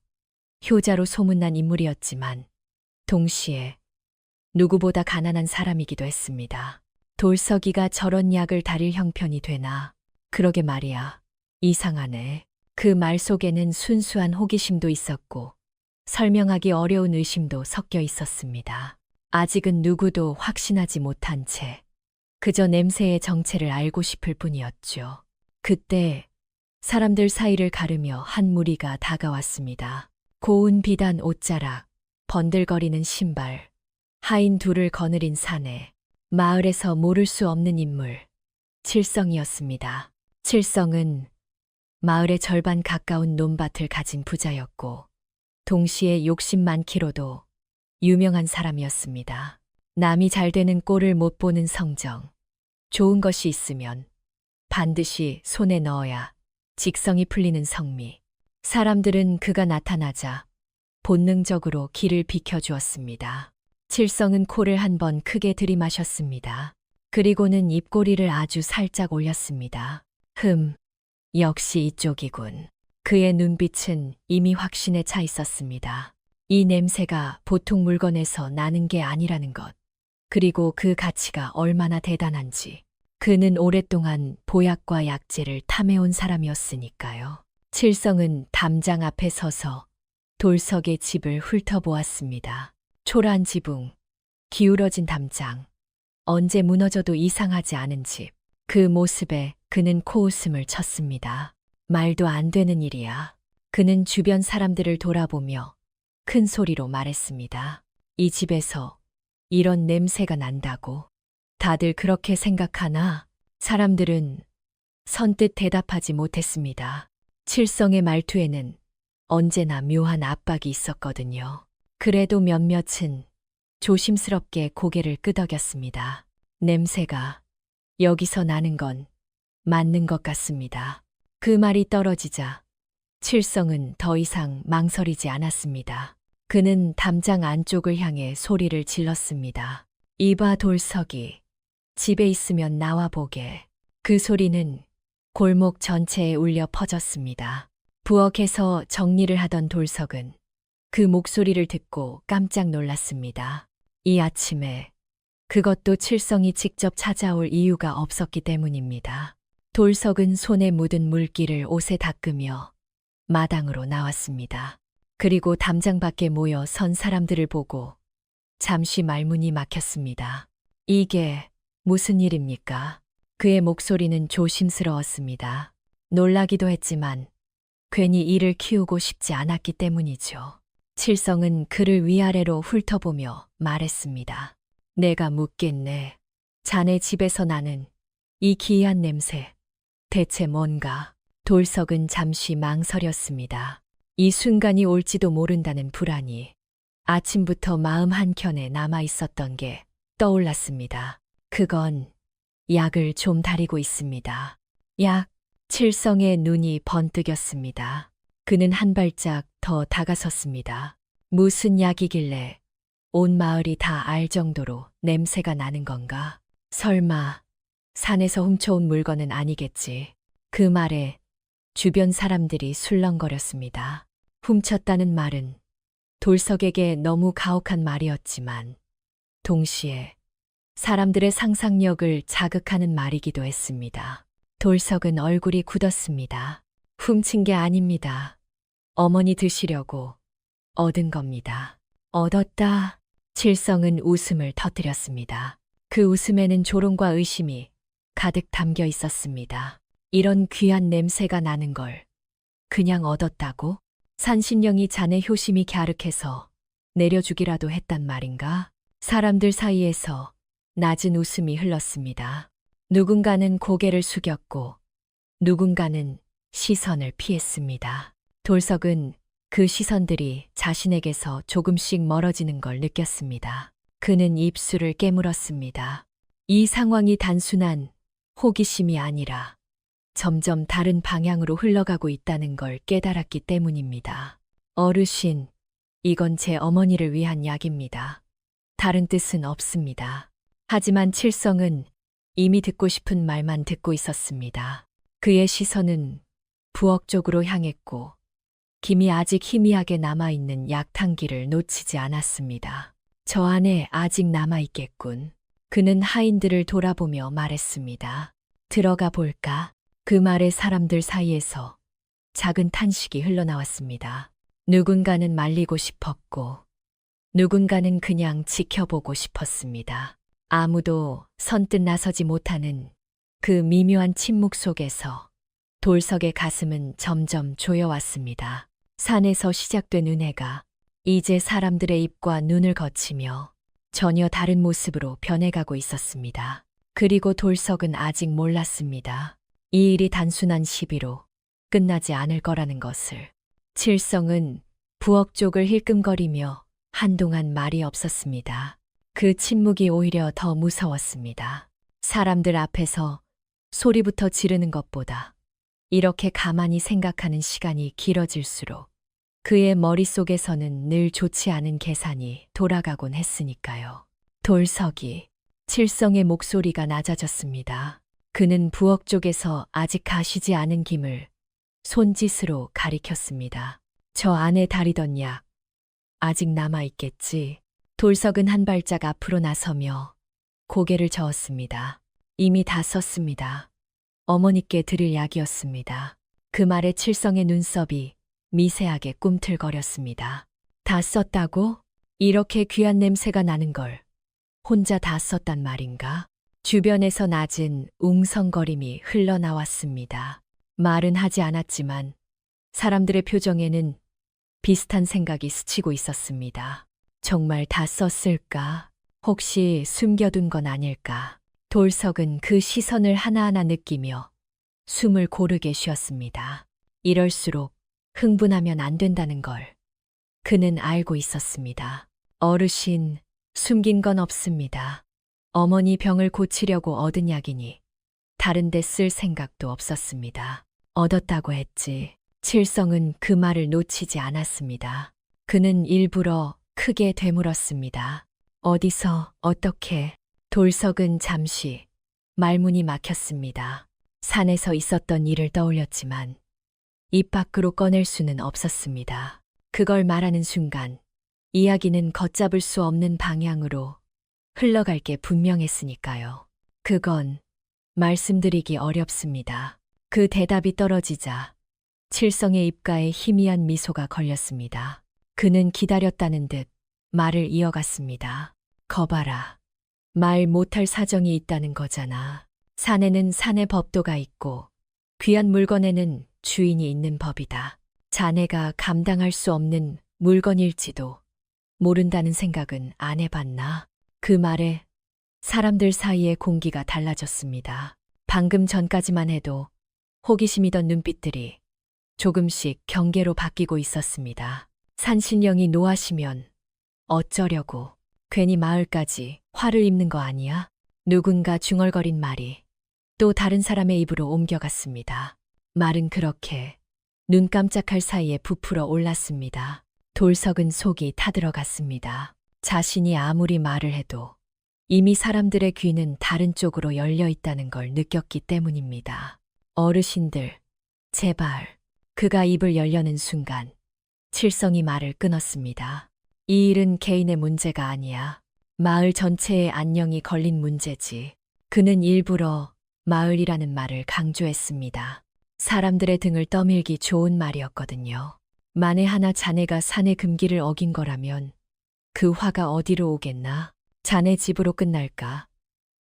효자로 소문난 인물이었지만 동시에 누구보다 가난한 사람이기도 했습니다. 돌석이가 저런 약을 다릴 형편이 되나? 그러게 말이야. 이상하네. 그 말 속에는 순수한 호기심도 있었고 설명하기 어려운 의심도 섞여 있었습니다. 아직은 누구도 확신하지 못한 채 그저 냄새의 정체를 알고 싶을 뿐이었죠. 그때 사람들 사이를 가르며 한 무리가 다가왔습니다. 고운 비단 옷자락, 번들거리는 신발, 하인 둘을 거느린 사내, 마을에서 모를 수 없는 인물, 칠성이었습니다. 칠성은 마을의 절반 가까운 논밭을 가진 부자였고 동시에 욕심 많기로도 유명한 사람이었습니다. 남이 잘 되는 꼴을 못 보는 성정, 좋은 것이 있으면 반드시 손에 넣어야 직성이 풀리는 성미. 사람들은 그가 나타나자 본능적으로 길을 비켜주었습니다. 칠성은 코를 한 번 크게 들이마셨습니다. 그리고는 입꼬리를 아주 살짝 올렸습니다. 역시 이쪽이군. 그의 눈빛은 이미 확신에 차 있었습니다. 이 냄새가 보통 물건에서 나는 게 아니라는 것. 그리고 그 가치가 얼마나 대단한지. 그는 오랫동안 보약과 약재를 탐해온 사람이었으니까요. 칠성은 담장 앞에 서서 돌석의 집을 훑어보았습니다. 초라한 지붕, 기울어진 담장, 언제 무너져도 이상하지 않은 집. 그 모습에 그는 코웃음을 쳤습니다. 말도 안 되는 일이야. 그는 주변 사람들을 돌아보며 큰 소리로 말했습니다. 이 집에서 이런 냄새가 난다고. 다들 그렇게 생각하나? 사람들은 선뜻 대답하지 못했습니다. 칠성의 말투에는 언제나 묘한 압박이 있었거든요. 그래도 몇몇은 조심스럽게 고개를 끄덕였습니다. 냄새가 여기서 나는 건 맞는 것 같습니다. 그 말이 떨어지자 칠성은 더 이상 망설이지 않았습니다. 그는 담장 안쪽을 향해 소리를 질렀습니다. 이봐 돌석이, 집에 있으면 나와 보게. 그 소리는 골목 전체에 울려 퍼졌습니다. 부엌에서 정리를 하던 돌석은 그 목소리를 듣고 깜짝 놀랐습니다. 이 아침에 그것도 칠성이 직접 찾아올 이유가 없었기 때문입니다. 돌석은 손에 묻은 물기를 옷에 닦으며 마당으로 나왔습니다. 그리고 담장 밖에 모여 선 사람들을 보고 잠시 말문이 막혔습니다. 이게 무슨 일입니까? 그의 목소리는 조심스러웠습니다. 놀라기도 했지만 괜히 이를 키우고 싶지 않았기 때문이죠. 칠성은 그를 위아래로 훑어보며 말했습니다. 내가 묻겠네. 자네 집에서 나는 이 기이한 냄새, 대체 뭔가? 돌석은 잠시 망설였습니다. 이 순간이 올지도 모른다는 불안이 아침부터 마음 한켠에 남아 있었던 게 떠올랐습니다. 그건 약을 좀 다리고 있습니다. 약? 칠성의 눈이 번뜩였습니다. 그는 한 발짝 더 다가섰습니다. 무슨 약이길래 온 마을이 다 알 정도로 냄새가 나는 건가? 설마 산에서 훔쳐온 물건은 아니겠지. 그 말에 주변 사람들이 술렁거렸습니다. 훔쳤다는 말은 돌석에게 너무 가혹한 말이었지만 동시에 사람들의 상상력을 자극하는 말이기도 했습니다. 돌석은 얼굴이 굳었습니다. 훔친 게 아닙니다. 어머니 드시려고 얻은 겁니다. 얻었다. 칠성은 웃음을 터뜨렸습니다. 그 웃음에는 조롱과 의심이 가득 담겨 있었습니다. 이런 귀한 냄새가 나는 걸 그냥 얻었다고? 산신령이 자네 효심이 갸륵해서 내려주기라도 했단 말인가? 사람들 사이에서 낮은 웃음이 흘렀습니다. 누군가는 고개를 숙였고 누군가는 시선을 피했습니다. 돌석은 그 시선들이 자신에게서 조금씩 멀어지는 걸 느꼈습니다. 그는 입술을 깨물었습니다. 이 상황이 단순한 호기심이 아니라 점점 다른 방향으로 흘러가고 있다는 걸 깨달았기 때문입니다. 어르신, 이건 제 어머니를 위한 약입니다. 다른 뜻은 없습니다. 하지만 칠성은 이미 듣고 싶은 말만 듣고 있었습니다. 그의 시선은 부엌 쪽으로 향했고 김이 아직 희미하게 남아있는 약탕기를 놓치지 않았습니다. 저 안에 아직 남아있겠군. 그는 하인들을 돌아보며 말했습니다. 들어가 볼까? 그 말에 사람들 사이에서 작은 탄식이 흘러나왔습니다. 누군가는 말리고 싶었고 누군가는 그냥 지켜보고 싶었습니다. 아무도 선뜻 나서지 못하는 그 미묘한 침묵 속에서 돌석의 가슴은 점점 조여왔습니다. 산에서 시작된 은혜가 이제 사람들의 입과 눈을 거치며 전혀 다른 모습으로 변해가고 있었습니다. 그리고 돌석은 아직 몰랐습니다. 이 일이 단순한 시비로 끝나지 않을 거라는 것을. 칠성은 부엌 쪽을 힐끔거리며 한동안 말이 없었습니다. 그 침묵이 오히려 더 무서웠습니다. 사람들 앞에서 소리부터 지르는 것보다 이렇게 가만히 생각하는 시간이 길어질수록 그의 머릿속에서는 늘 좋지 않은 계산이 돌아가곤 했으니까요. 돌석이, 칠성의 목소리가 낮아졌습니다. 그는 부엌 쪽에서 아직 가시지 않은 김을 손짓으로 가리켰습니다. 저 안에 다리던 약, 아직 남아있겠지. 돌석은 한 발짝 앞으로 나서며 고개를 저었습니다. 이미 다 썼습니다. 어머니께 드릴 약이었습니다. 그 말에 칠성의 눈썹이 미세하게 꿈틀거렸습니다. 다 썼다고? 이렇게 귀한 냄새가 나는 걸 혼자 다 썼단 말인가? 주변에서 낮은 웅성거림이 흘러나왔습니다. 말은 하지 않았지만 사람들의 표정에는 비슷한 생각이 스치고 있었습니다. 정말 다 썼을까? 혹시 숨겨둔 건 아닐까? 돌석은 그 시선을 하나하나 느끼며 숨을 고르게 쉬었습니다. 이럴수록 흥분하면 안 된다는 걸 그는 알고 있었습니다. 어르신, 숨긴 건 없습니다. 어머니 병을 고치려고 얻은 약이니 다른 데 쓸 생각도 없었습니다. 얻었다고 했지. 칠성은 그 말을 놓치지 않았습니다. 그는 일부러 크게 되물었습니다. 어디서, 어떻게? 돌석은 잠시 말문이 막혔습니다. 산에서 있었던 일을 떠올렸지만 입 밖으로 꺼낼 수는 없었습니다. 그걸 말하는 순간 이야기는 걷잡을 수 없는 방향으로 흘러갈 게 분명했으니까요. 그건 말씀드리기 어렵습니다. 그 대답이 떨어지자 칠성의 입가에 희미한 미소가 걸렸습니다. 그는 기다렸다는 듯 말을 이어갔습니다. 거봐라. 말 못할 사정이 있다는 거잖아. 산에는 산의 법도가 있고 귀한 물건에는 주인이 있는 법이다. 자네가 감당할 수 없는 물건일지도 모른다는 생각은 안 해봤나? 그 말에 사람들 사이의 공기가 달라졌습니다. 방금 전까지만 해도 호기심이던 눈빛들이 조금씩 경계로 바뀌고 있었습니다. 산신령이 노하시면 어쩌려고 괜히 마을까지 화를 입는 거 아니야? 누군가 중얼거린 말이 또 다른 사람의 입으로 옮겨갔습니다. 말은 그렇게 눈 깜짝할 사이에 부풀어 올랐습니다. 돌석은 속이 타들어갔습니다. 자신이 아무리 말을 해도 이미 사람들의 귀는 다른 쪽으로 열려 있다는 걸 느꼈기 때문입니다. 어르신들, 제발. 그가 입을 열려는 순간 칠성이 말을 끊었습니다. 이 일은 개인의 문제가 아니야. 마을 전체의 안녕이 걸린 문제지. 그는 일부러 마을이라는 말을 강조했습니다. 사람들의 등을 떠밀기 좋은 말이었거든요. 만에 하나 자네가 산의 금기를 어긴 거라면 그 화가 어디로 오겠나? 자네 집으로 끝날까?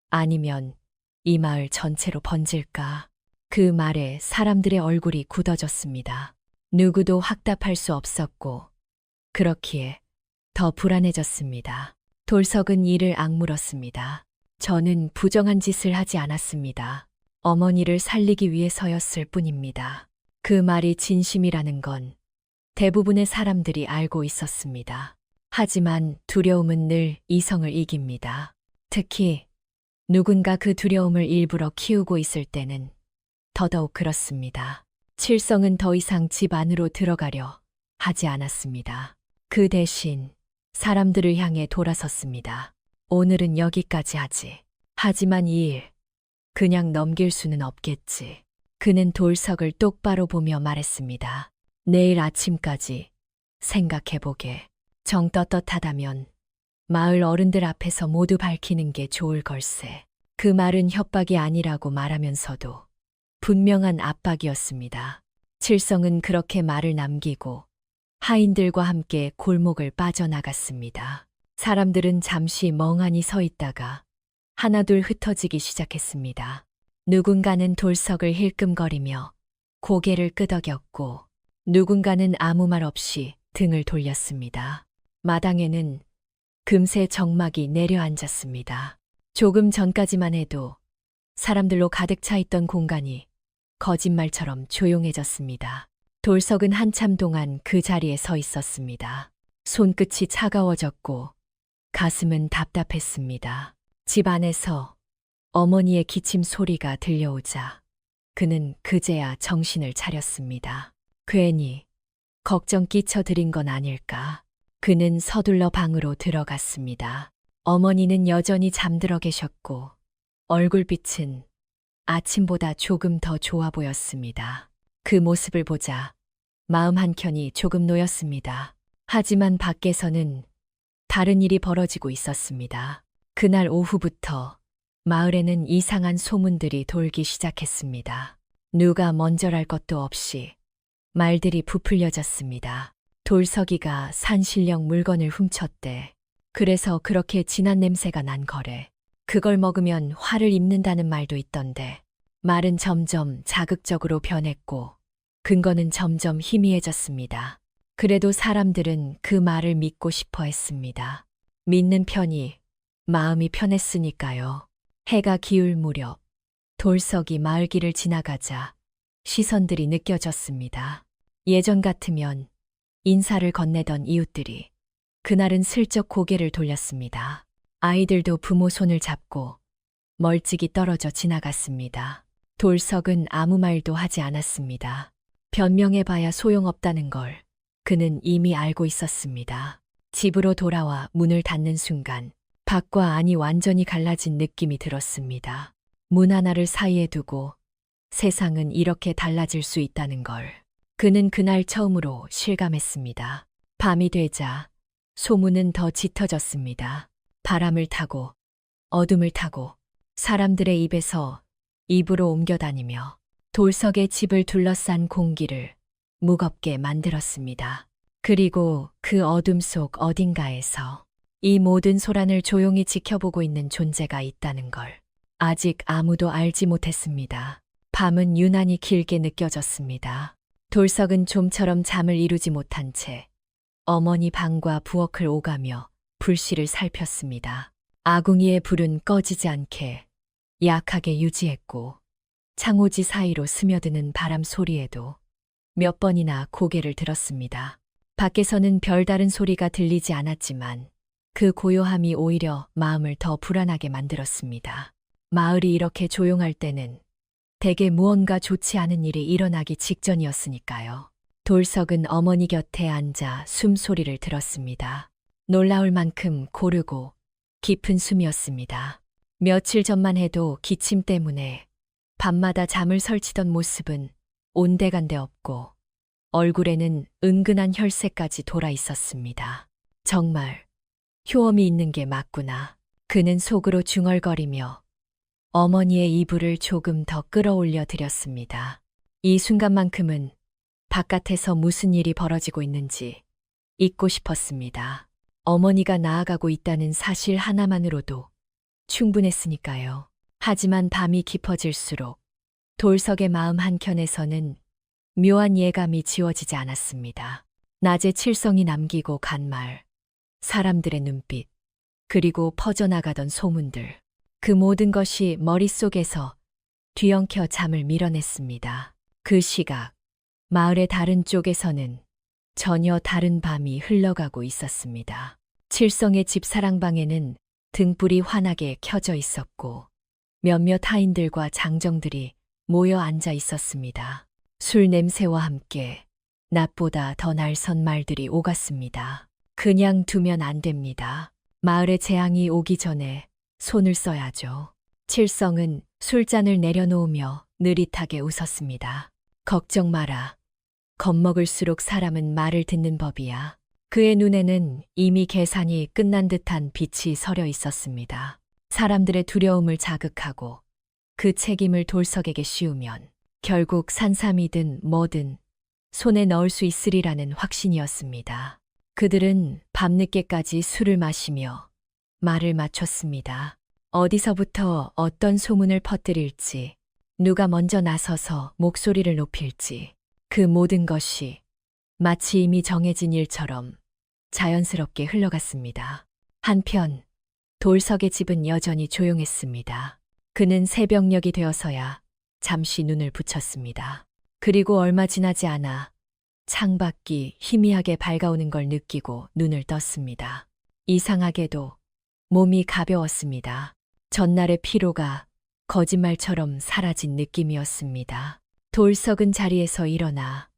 아니면 이 마을 전체로 번질까? 그 말에 사람들의 얼굴이 굳어졌습니다. 누구도 확답할 수 없었고 그렇기에 더 불안해졌습니다. 돌석은 이를 악물었습니다. 저는 부정한 짓을 하지 않았습니다. 어머니를 살리기 위해서였을 뿐입니다. 그 말이 진심이라는 건 대부분의 사람들이 알고 있었습니다. 하지만 두려움은 늘 이성을 이깁니다. 특히 누군가 그 두려움을 일부러 키우고 있을 때는 더더욱 그렇습니다. 칠성은 더 이상 집 안으로 들어가려 하지 않았습니다. 그 대신 사람들을 향해 돌아섰습니다. 오늘은 여기까지 하지. 하지만 이 일 그냥 넘길 수는 없겠지. 그는 돌석을 똑바로 보며 말했습니다. 내일 아침까지 생각해보게. 정 떳떳하다면 마을 어른들 앞에서 모두 밝히는 게 좋을 걸세. 그 말은 협박이 아니라고 말하면서도 분명한 압박이었습니다. 칠성은 그렇게 말을 남기고 하인들과 함께 골목을 빠져나갔습니다. 사람들은 잠시 멍하니 서 있다가 하나둘 흩어지기 시작했습니다. 누군가는 돌석을 힐끔거리며 고개를 끄덕였고 누군가는 아무 말 없이 등을 돌렸습니다. 마당에는 금세 정막이 내려앉았습니다. 조금 전까지만 해도 사람들로 가득 차 있던 공간이 거짓말처럼 조용해졌습니다. 돌석은 한참 동안 그 자리에 서 있었습니다. 손끝이 차가워졌고 가슴은 답답했습니다. 집 안에서 어머니의 기침 소리가 들려오자 그는 그제야 정신을 차렸습니다. 괜히 걱정 끼쳐드린 건 아닐까. 그는 서둘러 방으로 들어갔습니다. 어머니는 여전히 잠들어 계셨고 얼굴빛은 아침보다 조금 더 좋아 보였습니다. 그 모습을 보자 마음 한켠이 조금 놓였습니다. 하지만 밖에서는 다른 일이 벌어지고 있었습니다. 그날 오후부터 마을에는 이상한 소문들이 돌기 시작했습니다. 누가 먼저랄 것도 없이 말들이 부풀려졌습니다. 돌석이가 산신령 물건을 훔쳤대. 그래서 그렇게 진한 냄새가 난 거래. 그걸 먹으면 화를 입는다는 말도 있던데. 말은 점점 자극적으로 변했고 근거는 점점 희미해졌습니다. 그래도 사람들은 그 말을 믿고 싶어 했습니다. 믿는 편이 마음이 편했으니까요. 해가 기울 무렵 돌석이 마을길을 지나가자 시선들이 느껴졌습니다. 예전 같으면 인사를 건네던 이웃들이 그날은 슬쩍 고개를 돌렸습니다. 아이들도 부모 손을 잡고 멀찍이 떨어져 지나갔습니다. 돌석은 아무 말도 하지 않았습니다. 변명해봐야 소용없다는 걸 그는 이미 알고 있었습니다. 집으로 돌아와 문을 닫는 순간 밖과 안이 완전히 갈라진 느낌이 들었습니다. 문 하나를 사이에 두고 세상은 이렇게 달라질 수 있다는 걸 그는 그날 처음으로 실감했습니다. 밤이 되자 소문은 더 짙어졌습니다. 바람을 타고 어둠을 타고 사람들의 입에서 입으로 옮겨다니며 돌석의 집을 둘러싼 공기를 무겁게 만들었습니다. 그리고 그 어둠 속 어딘가에서 이 모든 소란을 조용히 지켜보고 있는 존재가 있다는 걸 아직 아무도 알지 못했습니다. 밤은 유난히 길게 느껴졌습니다. 돌석은 좀처럼 잠을 이루지 못한 채 어머니 방과 부엌을 오가며 불씨를 살폈습니다. 아궁이의 불은 꺼지지 않게 약하게 유지했고 창호지 사이로 스며드는 바람 소리에도 몇 번이나 고개를 들었습니다. 밖에서는 별다른 소리가 들리지 않았지만 그 고요함이 오히려 마음을 더 불안하게 만들었습니다. 마을이 이렇게 조용할 때는 대개 무언가 좋지 않은 일이 일어나기 직전이었으니까요. 돌석은 어머니 곁에 앉아 숨소리를 들었습니다. 놀라울 만큼 고르고 깊은 숨이었습니다. 며칠 전만 해도 기침 때문에 밤마다 잠을 설치던 모습은 온데간데 없고 얼굴에는 은근한 혈색까지 돌아 있었습니다. 정말 효험이 있는 게 맞구나. 그는 속으로 중얼거리며 어머니의 이불을 조금 더 끌어올려 드렸습니다. 이 순간만큼은 바깥에서 무슨 일이 벌어지고 있는지 잊고 싶었습니다. 어머니가 나아가고 있다는 사실 하나만으로도 충분했으니까요. 하지만 밤이 깊어질수록 돌석의 마음 한켠에서는 묘한 예감이 지워지지 않았습니다. 낮에 칠성이 남기고 간 말, 사람들의 눈빛, 그리고 퍼져나가던 소문들. 그 모든 것이 머릿속에서 뒤엉켜 잠을 밀어냈습니다. 그 시각, 마을의 다른 쪽에서는 전혀 다른 밤이 흘러가고 있었습니다. 칠성의 집 사랑방에는 등불이 환하게 켜져 있었고 몇몇 하인들과 장정들이 모여 앉아 있었습니다. 술 냄새와 함께 낮보다 더 날선 말들이 오갔습니다. 그냥 두면 안 됩니다. 마을의 재앙이 오기 전에 손을 써야죠. 칠성은 술잔을 내려놓으며 느릿하게 웃었습니다. 걱정 마라. 겁먹을수록 사람은 말을 듣는 법이야. 그의 눈에는 이미 계산이 끝난 듯한 빛이 서려 있었습니다. 사람들의 두려움을 자극하고 그 책임을 돌석에게 씌우면 결국 산삼이든 뭐든 손에 넣을 수 있으리라는 확신이었습니다. 그들은 밤늦게까지 술을 마시며 말을 맞췄습니다. 어디서부터 어떤 소문을 퍼뜨릴지, 누가 먼저 나서서 목소리를 높일지, 그 모든 것이 마치 이미 정해진 일처럼 자연스럽게 흘러갔습니다. 한편 돌석의 집은 여전히 조용했습니다. 그는 새벽녘이 되어서야 잠시 눈을 붙였습니다. 그리고 얼마 지나지 않아 창밖이 희미하게 밝아오는 걸 느끼고 눈을 떴습니다. 이상하게도 몸이 가벼웠습니다. 전날의 피로가 거짓말처럼 사라진 느낌이었습니다. 돌석은 자리에서 일어나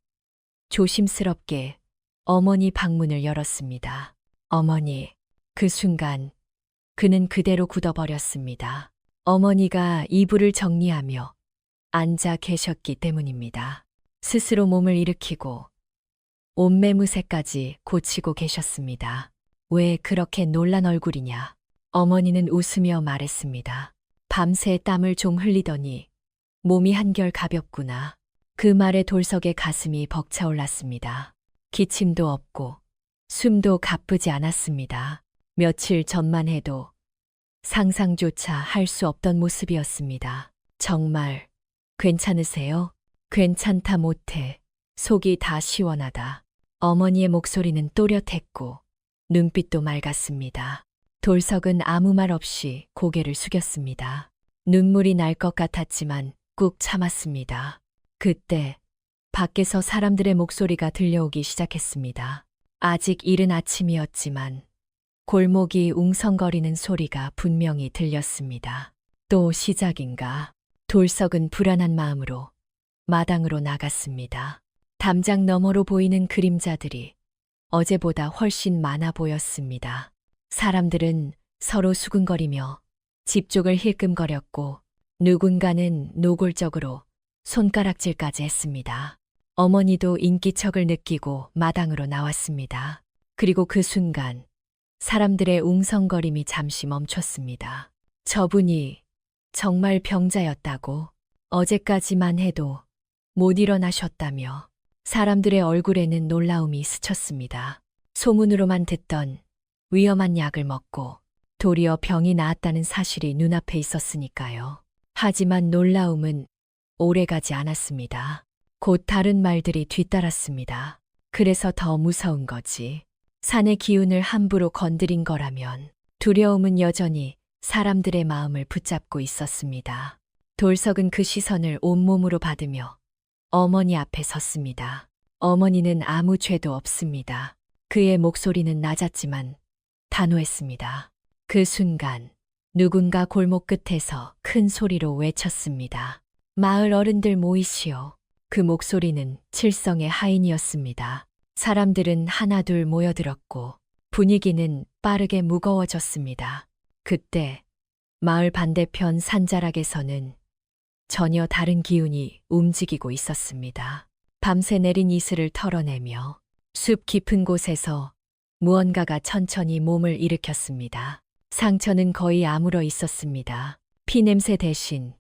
조심스럽게 어머니 방문을 열었습니다. 어머니, 그 순간 그는 그대로 굳어버렸습니다. 어머니가 이불을 정리하며 앉아 계셨기 때문입니다. 스스로 몸을 일으키고 옷매무새까지 고치고 계셨습니다. 왜 그렇게 놀란 얼굴이냐? 어머니는 웃으며 말했습니다. 밤새 땀을 좀 흘리더니 몸이 한결 가볍구나. 그 말에 돌석의 가슴이 벅차올랐습니다. 기침도 없고 숨도 가쁘지 않았습니다. 며칠 전만 해도 상상조차 할 수 없던 모습이었습니다. 정말 괜찮으세요? 괜찮다 못해 속이 다 시원하다. 어머니의 목소리는 또렷했고 눈빛도 맑았습니다. 돌석은 아무 말 없이 고개를 숙였습니다. 눈물이 날 것 같았지만 꾹 참았습니다. 그때 밖에서 사람들의 목소리가 들려오기 시작했습니다. 아직 이른 아침이었지만 골목이 웅성거리는 소리가 분명히 들렸습니다. 또 시작인가? 돌석은 불안한 마음으로 마당으로 나갔습니다. 담장 너머로 보이는 그림자들이 어제보다 훨씬 많아 보였습니다. 사람들은 서로 수근거리며 집 쪽을 힐끔거렸고 누군가는 노골적으로 손가락질까지 했습니다. 어머니도 인기척을 느끼고 마당으로 나왔습니다. 그리고 그 순간 사람들의 웅성거림이 잠시 멈췄습니다. 저분이 정말 병자였다고, 어제까지만 해도 못 일어나셨다며 사람들의 얼굴에는 놀라움이 스쳤습니다. 소문으로만 듣던 위험한 약을 먹고 도리어 병이 나았다는 사실이 눈앞에 있었으니까요. 하지만 놀라움은 오래가지 않았습니다. 곧 다른 말들이 뒤따랐습니다. 그래서 더 무서운 거지. 산의 기운을 함부로 건드린 거라면 두려움은 여전히 사람들의 마음을 붙잡고 있었습니다. 돌석은 그 시선을 온몸으로 받으며 어머니 앞에 섰습니다. 어머니는 아무 죄도 없습니다. 그의 목소리는 낮았지만 단호했습니다. 그 순간 누군가 골목 끝에서 큰 소리로 외쳤습니다. 마을 어른들 모이시오. 그 목소리는 칠성의 하인이었습니다. 사람들은 하나둘 모여들었고 분위기는 빠르게 무거워졌습니다. 그때 마을 반대편 산자락에서는 전혀 다른 기운이 움직이고 있었습니다. 밤새 내린 이슬을 털어내며 숲 깊은 곳에서 무언가가 천천히 몸을 일으켰습니다. 상처는 거의 아물어 있었습니다. 피 냄새 대신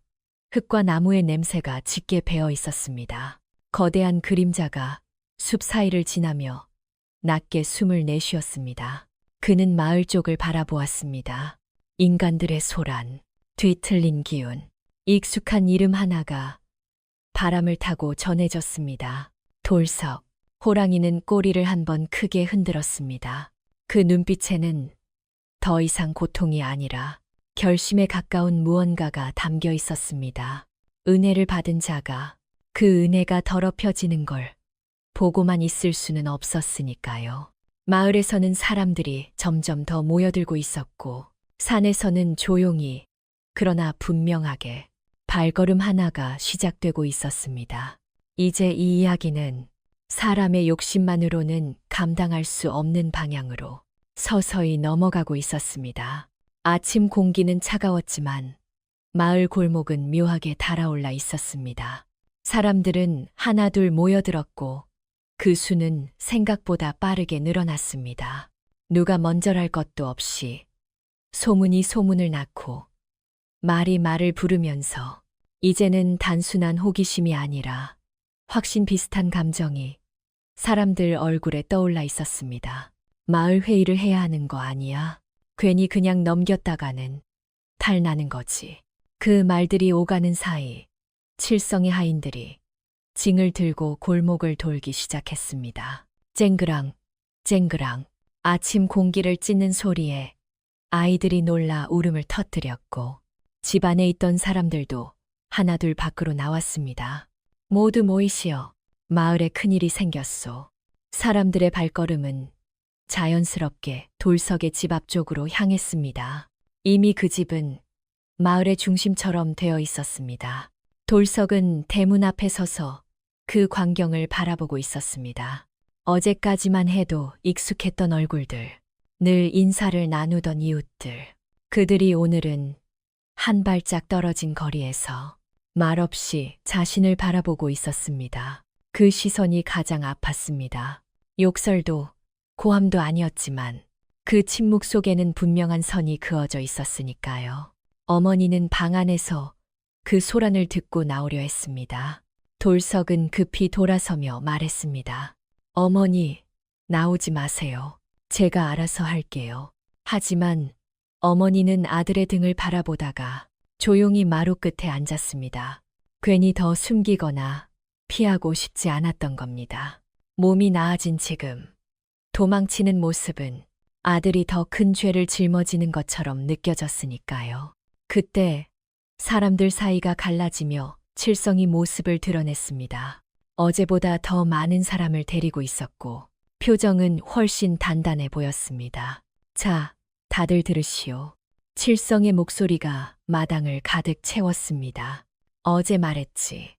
흙과 나무의 냄새가 짙게 배어 있었습니다. 거대한 그림자가 숲 사이를 지나며 낮게 숨을 내쉬었습니다. 그는 마을 쪽을 바라보았습니다. 인간들의 소란, 뒤틀린 기운, 익숙한 이름 하나가 바람을 타고 전해졌습니다. 돌석. 호랑이는 꼬리를 한번 크게 흔들었습니다. 그 눈빛에는 더 이상 고통이 아니라 결심에 가까운 무언가가 담겨 있었습니다. 은혜를 받은 자가 그 은혜가 더럽혀지는 걸 보고만 있을 수는 없었으니까요. 마을에서는 사람들이 점점 더 모여들고 있었고, 산에서는 조용히 그러나 분명하게 발걸음 하나가 시작되고 있었습니다. 이제 이 이야기는 사람의 욕심만으로는 감당할 수 없는 방향으로 서서히 넘어가고 있었습니다. 아침 공기는 차가웠지만 마을 골목은 묘하게 달아올라 있었습니다. 사람들은 하나둘 모여들었고 그 수는 생각보다 빠르게 늘어났습니다. 누가 먼저랄 것도 없이 소문이 소문을 낳고 말이 말을 부르면서 이제는 단순한 호기심이 아니라 확신 비슷한 감정이 사람들 얼굴에 떠올라 있었습니다. 마을 회의를 해야 하는 거 아니야? 괜히 그냥 넘겼다가는 탈나는 거지. 그 말들이 오가는 사이 칠성의 하인들이 징을 들고 골목을 돌기 시작했습니다. 쨍그랑, 쨍그랑. 아침 공기를 찢는 소리에 아이들이 놀라 울음을 터뜨렸고 집안에 있던 사람들도 하나둘 밖으로 나왔습니다. 모두 모이시어. 마을에 큰일이 생겼소. 사람들의 발걸음은 자연스럽게 돌석의 집 앞쪽으로 향했습니다. 이미 그 집은 마을의 중심처럼 되어 있었습니다. 돌석은 대문 앞에 서서 그 광경을 바라보고 있었습니다. 어제까지만 해도 익숙했던 얼굴들, 늘 인사를 나누던 이웃들, 그들이 오늘은 한 발짝 떨어진 거리에서 말없이 자신을 바라보고 있었습니다. 그 시선이 가장 아팠습니다. 욕설도 고함도 아니었지만 그 침묵 속에는 분명한 선이 그어져 있었으니까요. 어머니는 방 안에서 그 소란을 듣고 나오려 했습니다. 돌석은 급히 돌아서며 말했습니다. 어머니, 나오지 마세요. 제가 알아서 할게요. 하지만 어머니는 아들의 등을 바라보다가 조용히 마루 끝에 앉았습니다. 괜히 더 숨기거나 피하고 싶지 않았던 겁니다. 몸이 나아진 지금 도망치는 모습은 아들이 더 큰 죄를 짊어지는 것처럼 느껴졌으니까요. 그때 사람들 사이가 갈라지며 칠성이 모습을 드러냈습니다. 어제보다 더 많은 사람을 데리고 있었고 표정은 훨씬 단단해 보였습니다. 자, 다들 들으시오. 칠성의 목소리가 마당을 가득 채웠습니다. 어제 말했지.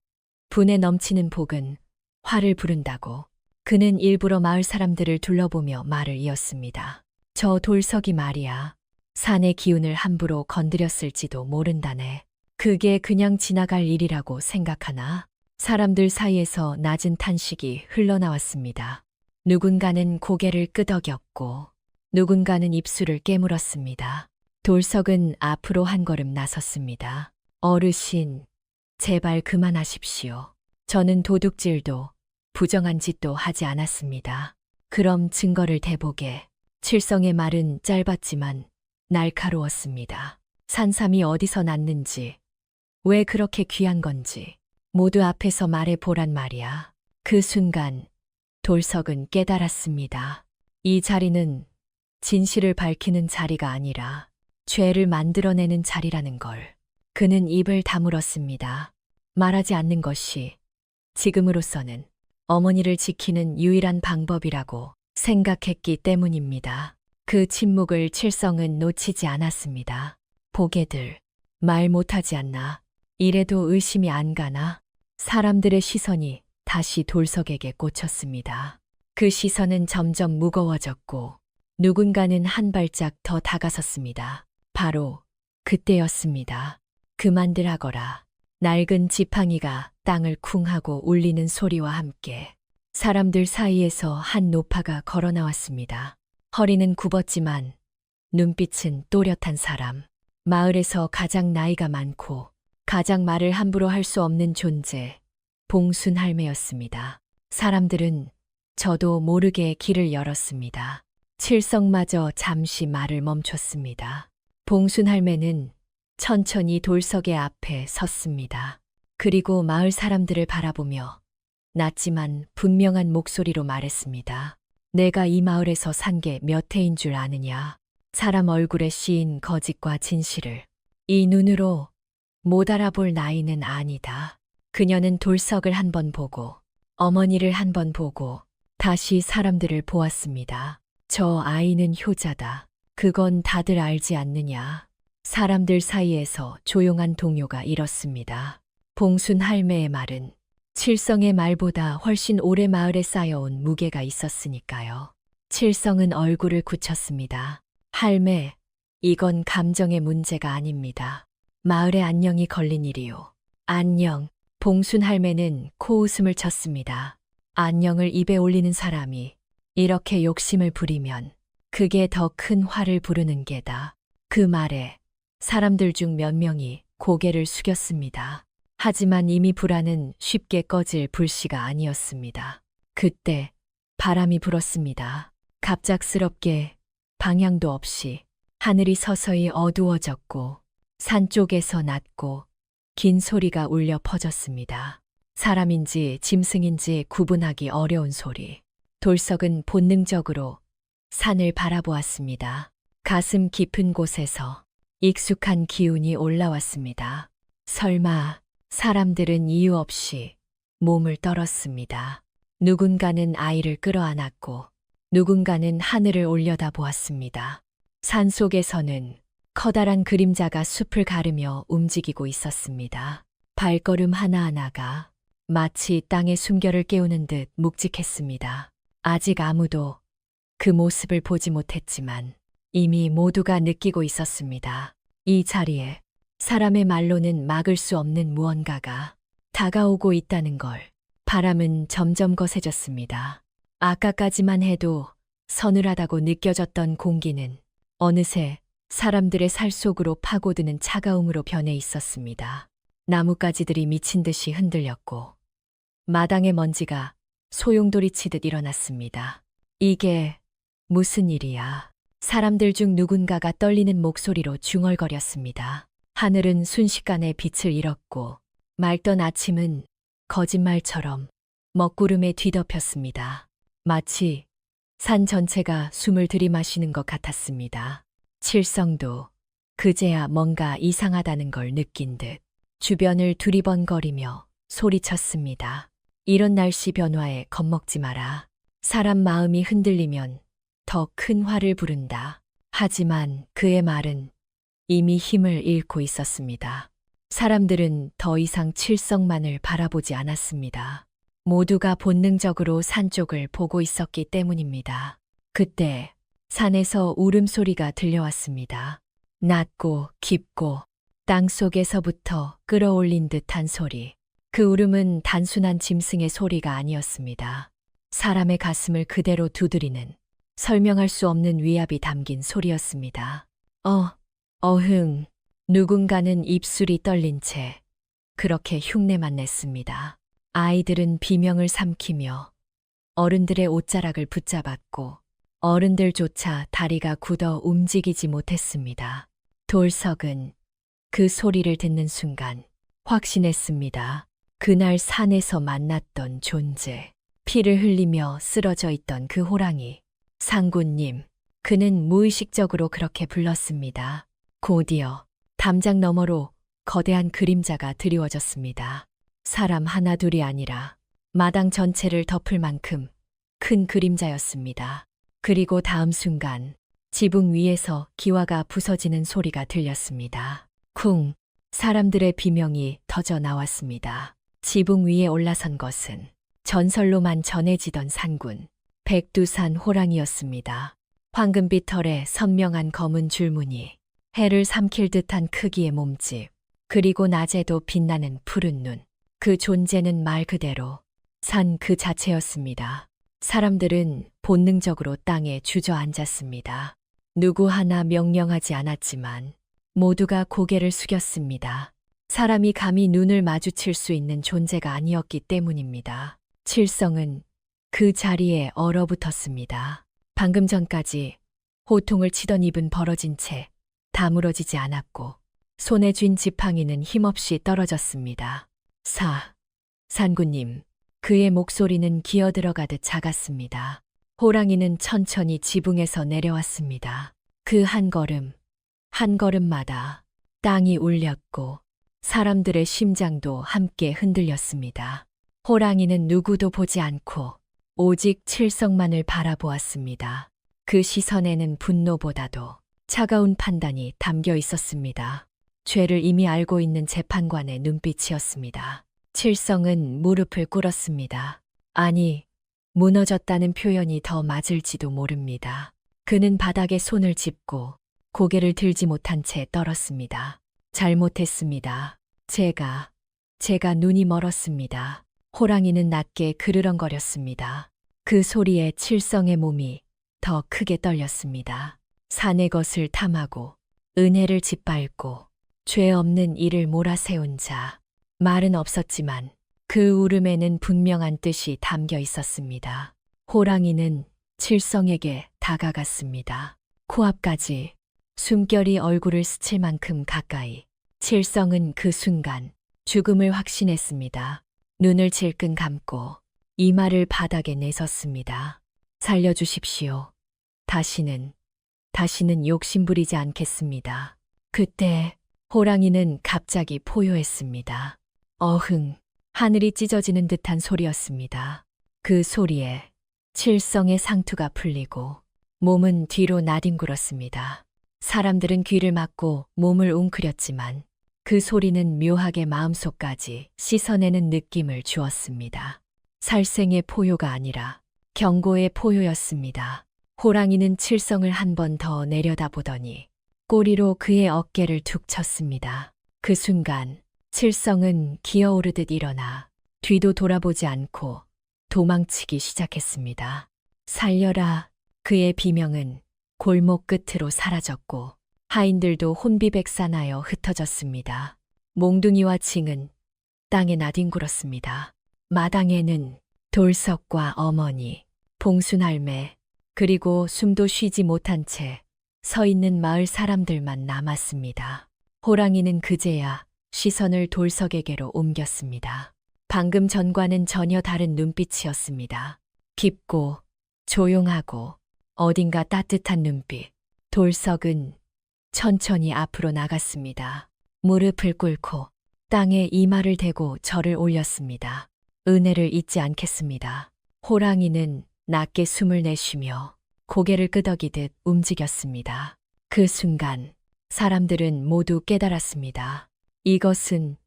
분에 넘치는 복은 화를 부른다고. 그는 일부러 마을 사람들을 둘러보며 말을 이었습니다. 저 돌석이 말이야. 산의 기운을 함부로 건드렸을지도 모른다네. 그게 그냥 지나갈 일이라고 생각하나? 사람들 사이에서 낮은 탄식이 흘러나왔습니다. 누군가는 고개를 끄덕였고 누군가는 입술을 깨물었습니다. 돌석은 앞으로 한 걸음 나섰습니다. 어르신, 제발 그만하십시오. 저는 도둑질도 부정한 짓도 하지 않았습니다. 그럼 증거를 대보게. 칠성의 말은 짧았지만 날카로웠습니다. 산삼이 어디서 났는지, 왜 그렇게 귀한 건지 모두 앞에서 말해 보란 말이야. 그 순간 돌석은 깨달았습니다. 이 자리는 진실을 밝히는 자리가 아니라 죄를 만들어내는 자리라는 걸. 그는 입을 다물었습니다. 말하지 않는 것이 지금으로서는 어머니를 지키는 유일한 방법이라고 생각했기 때문입니다. 그 침묵을 칠성은 놓치지 않았습니다. 보게들, 말 못하지 않나? 이래도 의심이 안 가나? 사람들의 시선이 다시 돌석에게 꽂혔습니다. 그 시선은 점점 무거워졌고 누군가는 한 발짝 더 다가섰습니다. 바로 그때였습니다. 그만들 하거라. 낡은 지팡이가 땅을 쿵 하고 울리는 소리와 함께 사람들 사이에서 한 노파가 걸어 나왔습니다. 허리는 굽었지만 눈빛은 또렷한 사람. 마을에서 가장 나이가 많고 가장 말을 함부로 할 수 없는 존재, 봉순 할매였습니다. 사람들은 저도 모르게 길을 열었습니다. 칠성마저 잠시 말을 멈췄습니다. 봉순 할매는 천천히 돌석의 앞에 섰습니다. 그리고 마을 사람들을 바라보며 낮지만 분명한 목소리로 말했습니다. 내가 이 마을에서 산 게 몇 해인 줄 아느냐? 사람 얼굴에 씌인 거짓과 진실을 이 눈으로 못 알아볼 나이는 아니다. 그녀는 돌석을 한 번 보고 어머니를 한 번 보고 다시 사람들을 보았습니다. 저 아이는 효자다. 그건 다들 알지 않느냐. 사람들 사이에서 조용한 동요가 일었습니다. 봉순 할매의 말은 칠성의 말보다 훨씬 오래 마을에 쌓여온 무게가 있었으니까요. 칠성은 얼굴을 굳혔습니다. 할매, 이건 감정의 문제가 아닙니다. 마을의 안녕이 걸린 일이요. 안녕. 봉순 할매는 코웃음을 쳤습니다. 안녕을 입에 올리는 사람이 이렇게 욕심을 부리면 그게 더 큰 화를 부르는 게다. 그 말에 사람들 중 몇 명이 고개를 숙였습니다. 하지만 이미 불안은 쉽게 꺼질 불씨가 아니었습니다. 그때 바람이 불었습니다. 갑작스럽게 방향도 없이 하늘이 서서히 어두워졌고 산 쪽에서 낮고 긴 소리가 울려 퍼졌습니다. 사람인지 짐승인지 구분하기 어려운 소리. 돌석은 본능적으로 산을 바라보았습니다. 가슴 깊은 곳에서 익숙한 기운이 올라왔습니다. 설마 사람들은 이유 없이 몸을 떨었습니다. 누군가는 아이를 끌어안았고 누군가는 하늘을 올려다 보았습니다. 산 속에서는 커다란 그림자가 숲을 가르며 움직이고 있었습니다. 발걸음 하나하나가 마치 땅의 숨결을 깨우는 듯 묵직했습니다. 아직 아무도 그 모습을 보지 못했지만 이미 모두가 느끼고 있었습니다. 이 자리에 사람의 말로는 막을 수 없는 무언가가 다가오고 있다는 걸. 바람은 점점 거세졌습니다. 아까까지만 해도 서늘하다고 느껴졌던 공기는 어느새 사람들의 살 속으로 파고드는 차가움으로 변해 있었습니다. 나뭇가지들이 미친 듯이 흔들렸고 마당의 먼지가 소용돌이치듯 일어났습니다. 이게 무슨 일이야? 사람들 중 누군가가 떨리는 목소리로 중얼거렸습니다. 하늘은 순식간에 빛을 잃었고 맑던 아침은 거짓말처럼 먹구름에 뒤덮였습니다. 마치 산 전체가 숨을 들이마시는 것 같았습니다. 칠성도 그제야 뭔가 이상하다는 걸 느낀 듯 주변을 두리번거리며 소리쳤습니다. 이런 날씨 변화에 겁먹지 마라. 사람 마음이 흔들리면 더 큰 화를 부른다. 하지만 그의 말은 이미 힘을 잃고 있었습니다. 사람들은 더 이상 칠성만을 바라보지 않았습니다. 모두가 본능적으로 산 쪽을 보고 있었기 때문입니다. 그때 산에서 울음소리가 들려왔습니다. 낮고 깊고 땅속에서부터 끌어올린 듯한 소리. 그 울음은 단순한 짐승의 소리가 아니었습니다. 사람의 가슴을 그대로 두드리는 설명할 수 없는 위압이 담긴 소리였습니다. 어흥. 누군가는 입술이 떨린 채 그렇게 흉내만 냈습니다. 아이들은 비명을 삼키며 어른들의 옷자락을 붙잡았고 어른들조차 다리가 굳어 움직이지 못했습니다. 돌석은 그 소리를 듣는 순간 확신했습니다. 그날 산에서 만났던 존재, 피를 흘리며 쓰러져 있던 그 호랑이, 상군님. 그는 무의식적으로 그렇게 불렀습니다. 곧이어 담장 너머로 거대한 그림자가 드리워졌습니다. 사람 하나둘이 아니라 마당 전체를 덮을 만큼 큰 그림자였습니다. 그리고 다음 순간 지붕 위에서 기와가 부서지는 소리가 들렸습니다. 쿵! 사람들의 비명이 터져 나왔습니다. 지붕 위에 올라선 것은 전설로만 전해지던 산군, 백두산 호랑이였습니다. 황금빛 털에 선명한 검은 줄무늬, 해를 삼킬 듯한 크기의 몸집, 그리고 낮에도 빛나는 푸른 눈. 그 존재는 말 그대로 산 그 자체였습니다. 사람들은 본능적으로 땅에 주저앉았습니다. 누구 하나 명령하지 않았지만 모두가 고개를 숙였습니다. 사람이 감히 눈을 마주칠 수 있는 존재가 아니었기 때문입니다. 칠성은 그 자리에 얼어붙었습니다. 방금 전까지 호통을 치던 입은 벌어진 채 다물어지지 않았고 손에 쥔 지팡이는 힘없이 떨어졌습니다. 산군님. 그의 목소리는 기어들어가듯 작았습니다. 호랑이는 천천히 지붕에서 내려왔습니다. 그 한 걸음, 한 걸음마다 땅이 울렸고 사람들의 심장도 함께 흔들렸습니다. 호랑이는 누구도 보지 않고 오직 칠성만을 바라보았습니다. 그 시선에는 분노보다도 차가운 판단이 담겨 있었습니다. 죄를 이미 알고 있는 재판관의 눈빛이었습니다. 칠성은 무릎을 꿇었습니다. 아니, 무너졌다는 표현이 더 맞을지도 모릅니다. 그는 바닥에 손을 짚고 고개를 들지 못한 채 떨었습니다. 잘못했습니다. 제가 눈이 멀었습니다. 호랑이는 낮게 그르렁거렸습니다. 그 소리에 칠성의 몸이 더 크게 떨렸습니다. 산의 것을 탐하고 은혜를 짓밟고 죄 없는 이를 몰아세운 자. 말은 없었지만 그 울음에는 분명한 뜻이 담겨 있었습니다. 호랑이는 칠성에게 다가갔습니다. 코앞까지 숨결이 얼굴을 스칠 만큼 가까이. 칠성은 그 순간 죽음을 확신했습니다. 눈을 질끈 감고 이마를 바닥에 내섰습니다. 살려주십시오. 다시는 욕심부리지 않겠습니다. 그때 호랑이는 갑자기 포효했습니다. 어흥, 하늘이 찢어지는 듯한 소리였습니다. 그 소리에 칠성의 상투가 풀리고 몸은 뒤로 나뒹굴었습니다. 사람들은 귀를 막고 몸을 웅크렸지만 그 소리는 묘하게 마음속까지 씻어내는 느낌을 주었습니다. 살생의 포효가 아니라 경고의 포효였습니다. 호랑이는 칠성을 한 번 더 내려다보더니 꼬리로 그의 어깨를 툭 쳤습니다. 그 순간 칠성은 기어오르듯 일어나 뒤도 돌아보지 않고 도망치기 시작했습니다. 살려라. 그의 비명은 골목 끝으로 사라졌고 하인들도 혼비백산하여 흩어졌습니다. 몽둥이와 징은 땅에 나뒹굴었습니다. 마당에는 돌석과 어머니, 봉순할매, 그리고 숨도 쉬지 못한 채 서 있는 마을 사람들만 남았습니다. 호랑이는 그제야 시선을 돌석에게로 옮겼습니다. 방금 전과는 전혀 다른 눈빛이었습니다. 깊고 조용하고 어딘가 따뜻한 눈빛. 돌석은 천천히 앞으로 나갔습니다. 무릎을 꿇고 땅에 이마를 대고 절을 올렸습니다. 은혜를 잊지 않겠습니다. 호랑이는 낮게 숨을 내쉬며 고개를 끄덕이듯 움직였습니다. 그 순간 사람들은 모두 깨달았습니다. 이것은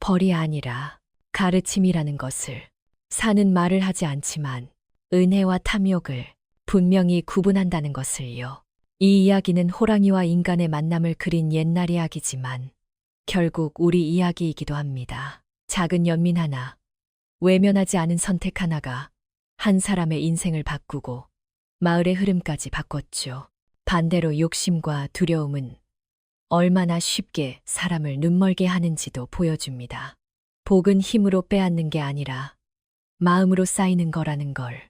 벌이 아니라 가르침이라는 것을. 산은 말을 하지 않지만 은혜와 탐욕을 분명히 구분한다는 것을요. 이 이야기는 호랑이와 인간의 만남을 그린 옛날 이야기지만 결국 우리 이야기이기도 합니다. 작은 연민 하나, 외면하지 않은 선택 하나가 한 사람의 인생을 바꾸고 마을의 흐름까지 바꿨죠. 반대로 욕심과 두려움은 얼마나 쉽게 사람을 눈멀게 하는지도 보여줍니다. 복은 힘으로 빼앗는 게 아니라 마음으로 쌓이는 거라는 걸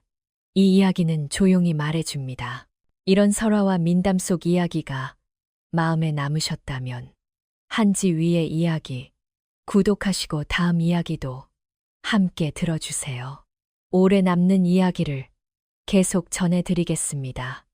이 이야기는 조용히 말해줍니다. 이런 설화와 민담 속 이야기가 마음에 남으셨다면 한지 위의 이야기 구독하시고 다음 이야기도 함께 들어주세요. 오래 남는 이야기를 계속 전해드리겠습니다.